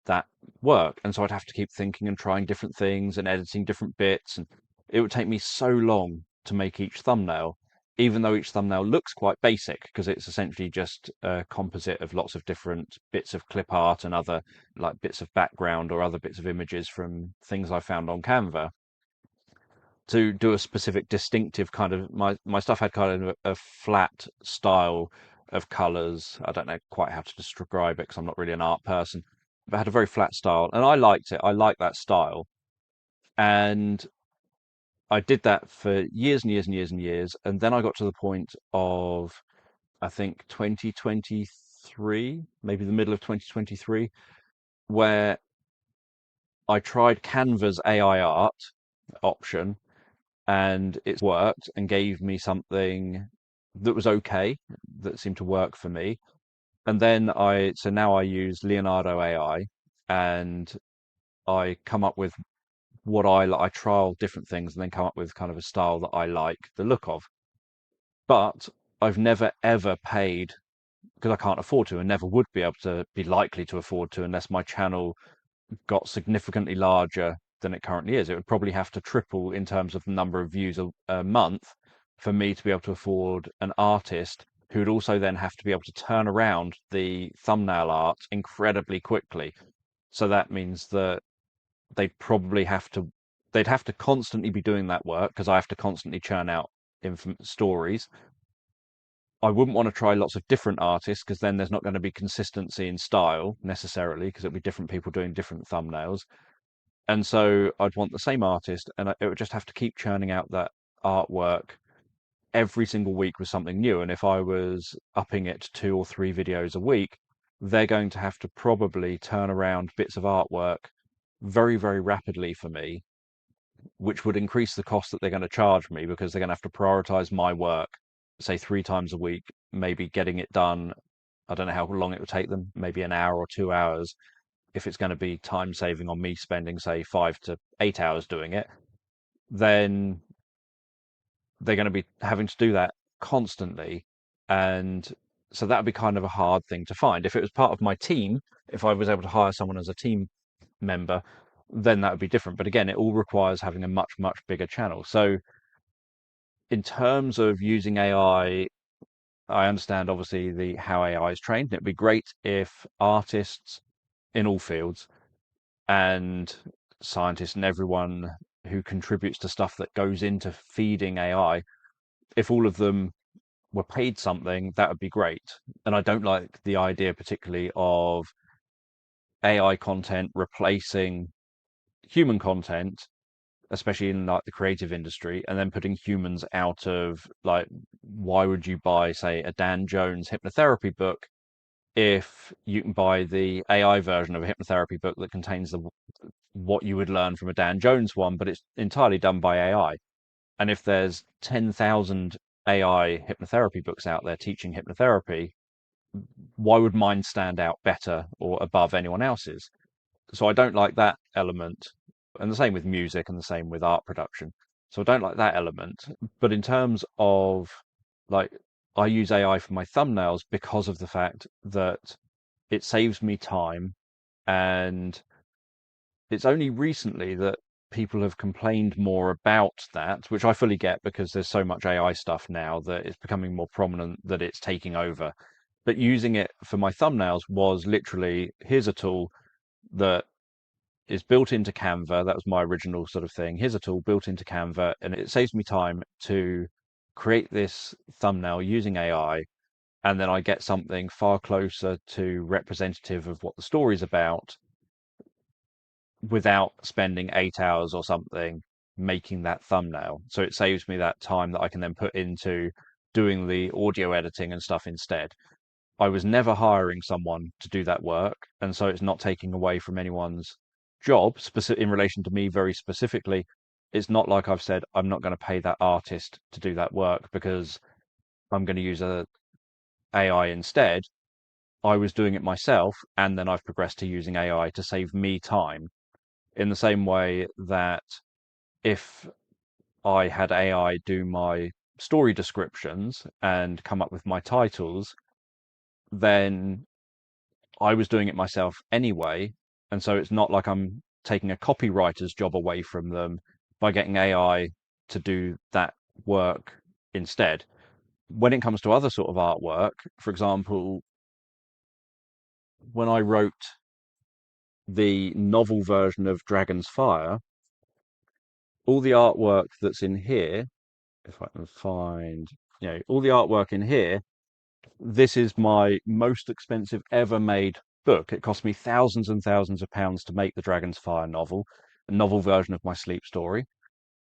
that work. And so I'd have to keep thinking and trying different things and editing different bits. And it would take me so long to make each thumbnail, even though each thumbnail looks quite basic because it's essentially just a composite of lots of different bits of clip art and other like bits of background or other bits of images from things I found on Canva to do a specific distinctive kind of my stuff had kind of a flat style of colors. I don't know quite how to describe it because I'm not really an art person, but it had a very flat style and I liked it. I liked that style. And I did that for years and years and years and years. And then I got to the point of, I think 2023, maybe the middle of 2023, where I tried Canva's AI art option and it's worked and gave me something that was okay, that seemed to work for me. And then so now I use Leonardo AI and I come up with what I trial different things and then come up with kind of a style that I like the look of. But I've never ever paid because I can't afford to and never would be able to be likely to afford to unless my channel got significantly larger than it currently is. It would probably have to triple in terms of the number of views a month for me to be able to afford an artist who would also then have to be able to turn around the thumbnail art incredibly quickly. So that means that they'd probably they'd have to constantly be doing that work because I have to constantly churn out stories. I wouldn't want to try lots of different artists because then there's not going to be consistency in style necessarily because it'll be different people doing different thumbnails. And so I'd want the same artist and it would just have to keep churning out that artwork every single week with something new. And if I was upping it to 2 or 3 videos a week, they're going to have to probably turn around bits of artwork very, very rapidly for me, which would increase the cost that they're going to charge me because they're going to have to prioritize my work, say 3 times a week, maybe getting it done. I don't know how long it would take them, maybe an hour or 2 hours. If it's going to be time saving on me spending, say, 5 to 8 hours doing it, then they're going to be having to do that constantly. And so that would be kind of a hard thing to find. If it was part of my team, if I was able to hire someone as a team member, then that would be different. But again, it all requires having a much, much bigger channel. So in terms of using AI, I understand obviously the how AI is trained. It'd be great if artists in all fields and scientists and everyone who contributes to stuff that goes into feeding AI, if all of them were paid something, that would be great. And I don't like the idea particularly of AI content replacing human content, especially in like the creative industry, and then putting humans out of, like, why would you buy, say, a Dan Jones hypnotherapy book if you can buy the AI version of a hypnotherapy book that contains the what you would learn from a Dan Jones one, but it's entirely done by AI. And if there's 10,000 AI hypnotherapy books out there teaching hypnotherapy, why would mine stand out better or above anyone else's? So I don't like that element. And the same with music and the same with art production. So I don't like that element. But in terms of, like, I use AI for my thumbnails because of the fact that it saves me time, and it's only recently that people have complained more about that, which I fully get because there's so much AI stuff now that it's becoming more prominent that it's taking over. But using it for my thumbnails was literally, here's a tool that is built into Canva. That was my original sort of thing. Here's a tool built into Canva, and it saves me time to create this thumbnail using AI. And then I get something far closer to representative of what the story's about without spending 8 hours or something making that thumbnail. So it saves me that time that I can then put into doing the audio editing and stuff instead. I was never hiring someone to do that work, and so it's not taking away from anyone's job. In relation to me very specifically, it's not like I've said I'm not going to pay that artist to do that work because I'm going to use a AI instead. I was doing it myself, and then I've progressed to using AI to save me time, in the same way that if I had AI do my story descriptions and come up with my titles, then I was doing it myself anyway. And so it's not like I'm taking a copywriter's job away from them by getting AI to do that work instead. When it comes to other sort of artwork, for example, when I wrote the novel version of Dragon's Fire, all the artwork that's in here, if I can find, all the artwork in here, this is my most expensive ever made book. It cost me thousands and thousands of pounds to make the Dragon's Fire novel, a novel version of my sleep story.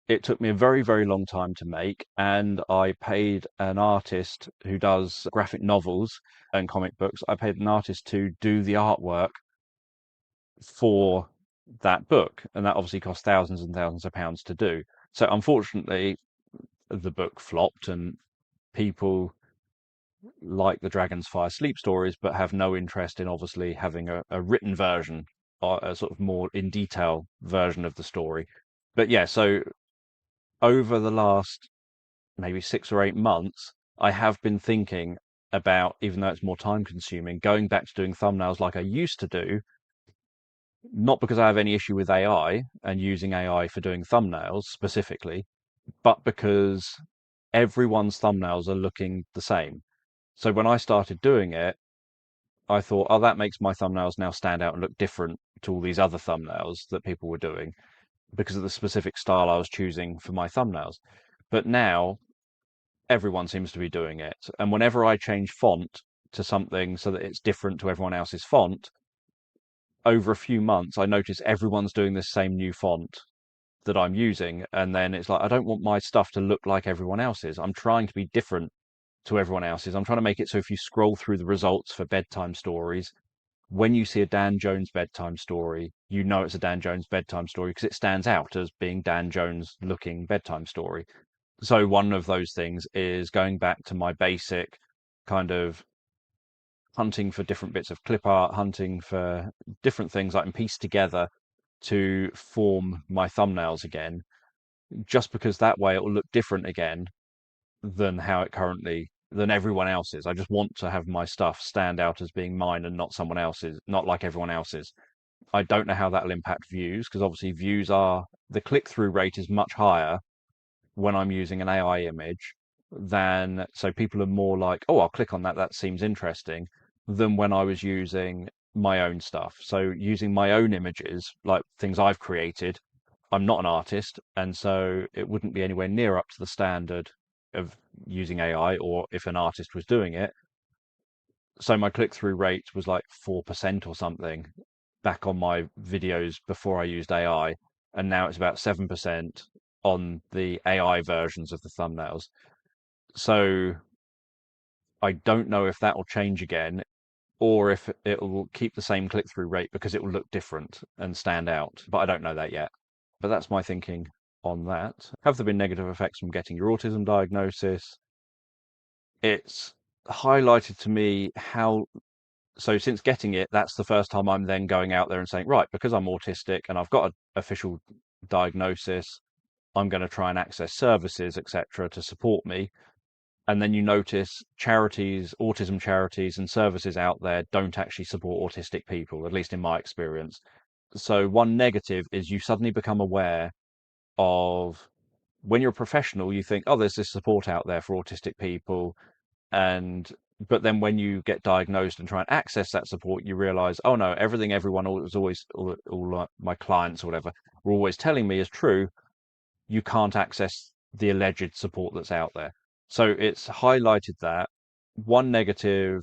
It took me a very, very long time to make, and I paid an artist who does graphic novels and comic books. I paid an artist to do the artwork for that book, and that obviously cost thousands and thousands of pounds to do. So unfortunately, the book flopped, and people like the Dragon's Fire sleep stories, but have no interest in obviously having a written version or a sort of more in detail version of the story. But yeah, so over the last maybe 6 or 8 months, I have been thinking about, even though it's more time consuming, going back to doing thumbnails like I used to do, not because I have any issue with AI and using AI for doing thumbnails specifically, but because everyone's thumbnails are looking the same. So when I started doing it, I thought, oh, that makes my thumbnails now stand out and look different to all these other thumbnails that people were doing because of the specific style I was choosing for my thumbnails. But now everyone seems to be doing it. And whenever I change font to something so that it's different to everyone else's font, over a few months, I notice everyone's doing this same new font that I'm using. And then it's like, I don't want my stuff to look like everyone else's. I'm trying to be different to everyone else's. I'm trying to make it so if you scroll through the results for bedtime stories, when you see a Dan Jones bedtime story, you know it's a Dan Jones bedtime story because it stands out as being Dan Jones looking bedtime story. So one of those things is going back to my basic kind of hunting for different bits of clip art, hunting for different things I can piece together to form my thumbnails again, just because that way it will look different again than how it currently than everyone else's. I just want to have my stuff stand out as being mine and not someone else's, not like everyone else's. I don't know how that'll impact views because obviously views are the click-through rate is much higher when I'm using an AI image than so people are more like, oh, I'll click on that. That seems interesting than when I was using my own stuff. So using my own images, like things I've created I'm not an artist, and so it wouldn't be anywhere near up to the standard of using AI, or if an artist was doing it. So my click-through rate was like 4% or something back on my videos before I used AI, and now it's about 7% on the AI versions of the thumbnails. So I don't know if that will change again, or if it will keep the same click-through rate because it will look different and stand out. But I don't know that yet. But that's my thinking on that. Have there been negative effects from getting your autism diagnosis? It's highlighted to me how, so since getting it, that's the first time I'm then going out there and saying, right, because I'm autistic and I've got an official diagnosis, I'm going to try and access services, etc., to support me. And then you notice charities, autism charities and services out there don't actually support autistic people, at least in my experience. So one negative is you suddenly become aware of, when you're a professional, you think, oh, there's this support out there for autistic people. And but then when you get diagnosed and try and access that support, you realize, oh no, everything everyone was always, all my clients or whatever were always telling me is true. You can't access the alleged support that's out there. So it's highlighted that. One negative,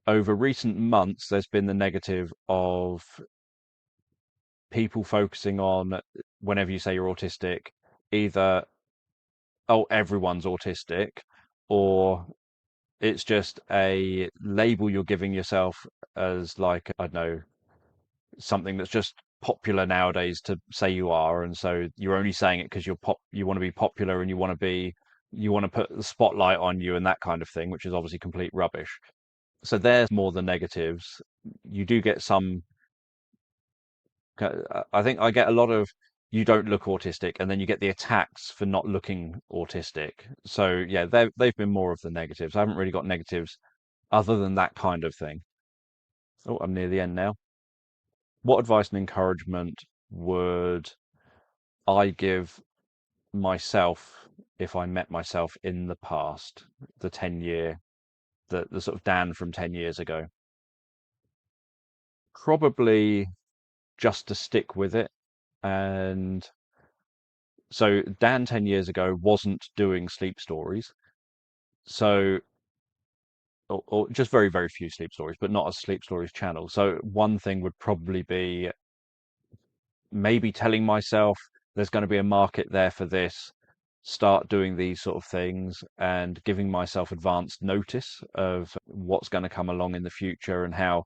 over recent months, there's been the negative of people focusing on, whenever you say you're autistic, either, oh, everyone's autistic, or it's just a label you're giving yourself as, like, I don't know, something that's just popular nowadays to say you are, and so you're only saying it because you want to be popular, and you want to put the spotlight on you and that kind of thing, which is obviously complete rubbish. So there's more the negatives. You do get some, I think I get a lot of, you don't look autistic, and then you get the attacks for not looking autistic. So yeah, they've been more of the negatives. I haven't really got negatives other than that kind of thing. Oh, I'm near the end now. What advice and encouragement would I give myself if I met myself in the past, the 10-year, the sort of Dan from 10 years ago? Probably just to stick with it. And so Dan 10 years ago wasn't doing sleep stories. So, or just very, very few sleep stories, but not a sleep stories channel. So one thing would probably be maybe telling myself there's going to be a market there for this, start doing these sort of things, and giving myself advanced notice of what's going to come along in the future and how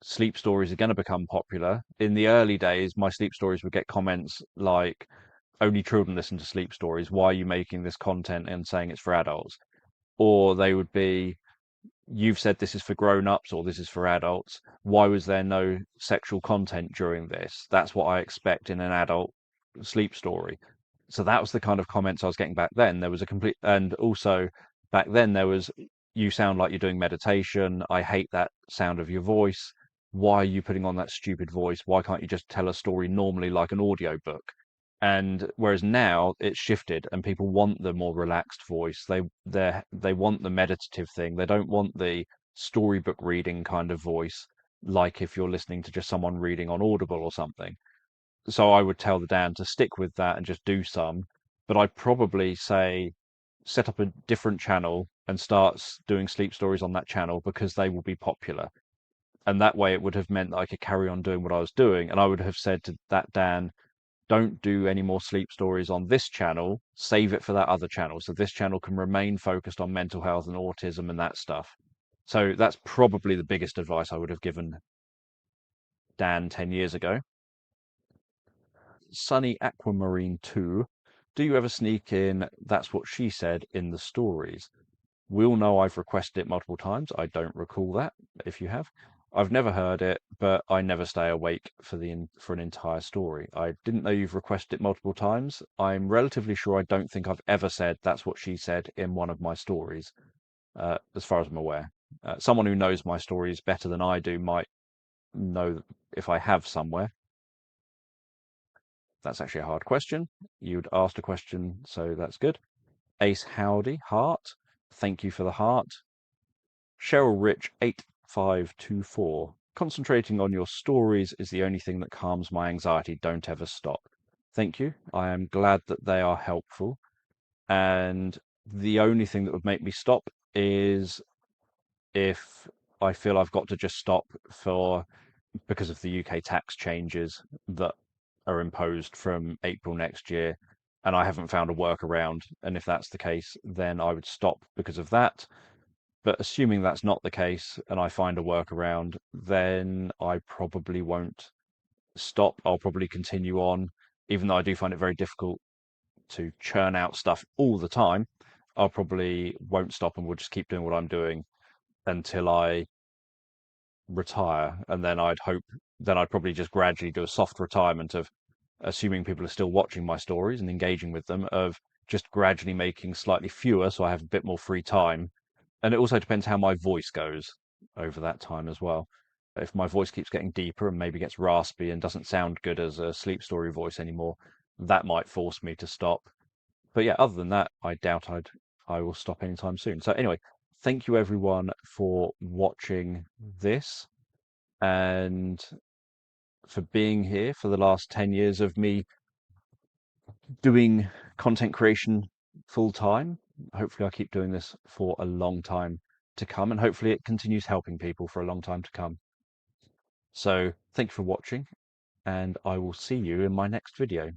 sleep stories are going to become popular. In the early days, my sleep stories would get comments like, only children listen to sleep stories. Why are you making this content and saying it's for adults? Or they would be, you've said this is for grown-ups or this is for adults. Why was there no sexual content during this? That's what I expect in an adult sleep story. So that was the kind of comments I was getting back then. There was a complete, and also back then there was, you sound like you're doing meditation. I hate that sound of your voice. Why are you putting on that stupid voice? Why can't you just tell a story normally like an audio book? And whereas now it's shifted and people want the more relaxed voice. They want the meditative thing. They don't want the storybook reading kind of voice, like if you're listening to just someone reading on Audible or something. So I would tell the Dan to stick with that and just do some, but I'd probably say set up a different channel and start doing sleep stories on that channel because they will be popular. And that way it would have meant that I could carry on doing what I was doing. And I would have said to that Dan, don't do any more sleep stories on this channel, save it for that other channel. So this channel can remain focused on mental health and autism and that stuff. So that's probably the biggest advice I would have given Dan 10 years ago. Sunny Aquamarine 2. Do you ever sneak in "That's what she said" in the stories? We all know I've requested it multiple times. I don't recall that, if you have. I've never heard it, but I never stay awake for an entire story. I didn't know you've requested it multiple times. I'm relatively sure I don't think I've ever said "That's what she said" in one of my stories, as far as I'm aware. Someone who knows my stories better than I do might know if I have somewhere. That's actually a hard question. You'd asked a question, so that's good. Ace Howdy, heart. Thank you for the heart. Cheryl Rich 8524. concentrating on your stories is the only thing that calms my anxiety. Don't ever stop. Thank you. I am glad that they are helpful. And the only thing that would make me stop is if I feel I've got to just stop because of the UK tax changes that are imposed from April next year, and I haven't found a workaround. And if that's the case, then I would stop because of that. But assuming that's not the case and I find a workaround, then I probably won't stop. I'll probably continue on, even though I do find it very difficult to churn out stuff all the time. I'll probably won't stop and will just keep doing what I'm doing until I retire. And then I'd probably just gradually do a soft retirement of, assuming people are still watching my stories and engaging with them, of just gradually making slightly fewer so I have a bit more free time. And it also depends how my voice goes over that time as well. If my voice keeps getting deeper and maybe gets raspy and doesn't sound good as a sleep story voice anymore, that might force me to stop. But yeah, other than that, I will stop anytime soon. So anyway, thank you everyone for watching this and for being here for the last 10 years of me doing content creation full time. Hopefully I keep doing this for a long time to come, and hopefully it continues helping people for a long time to come. So thank you for watching, and I will see you in my next video.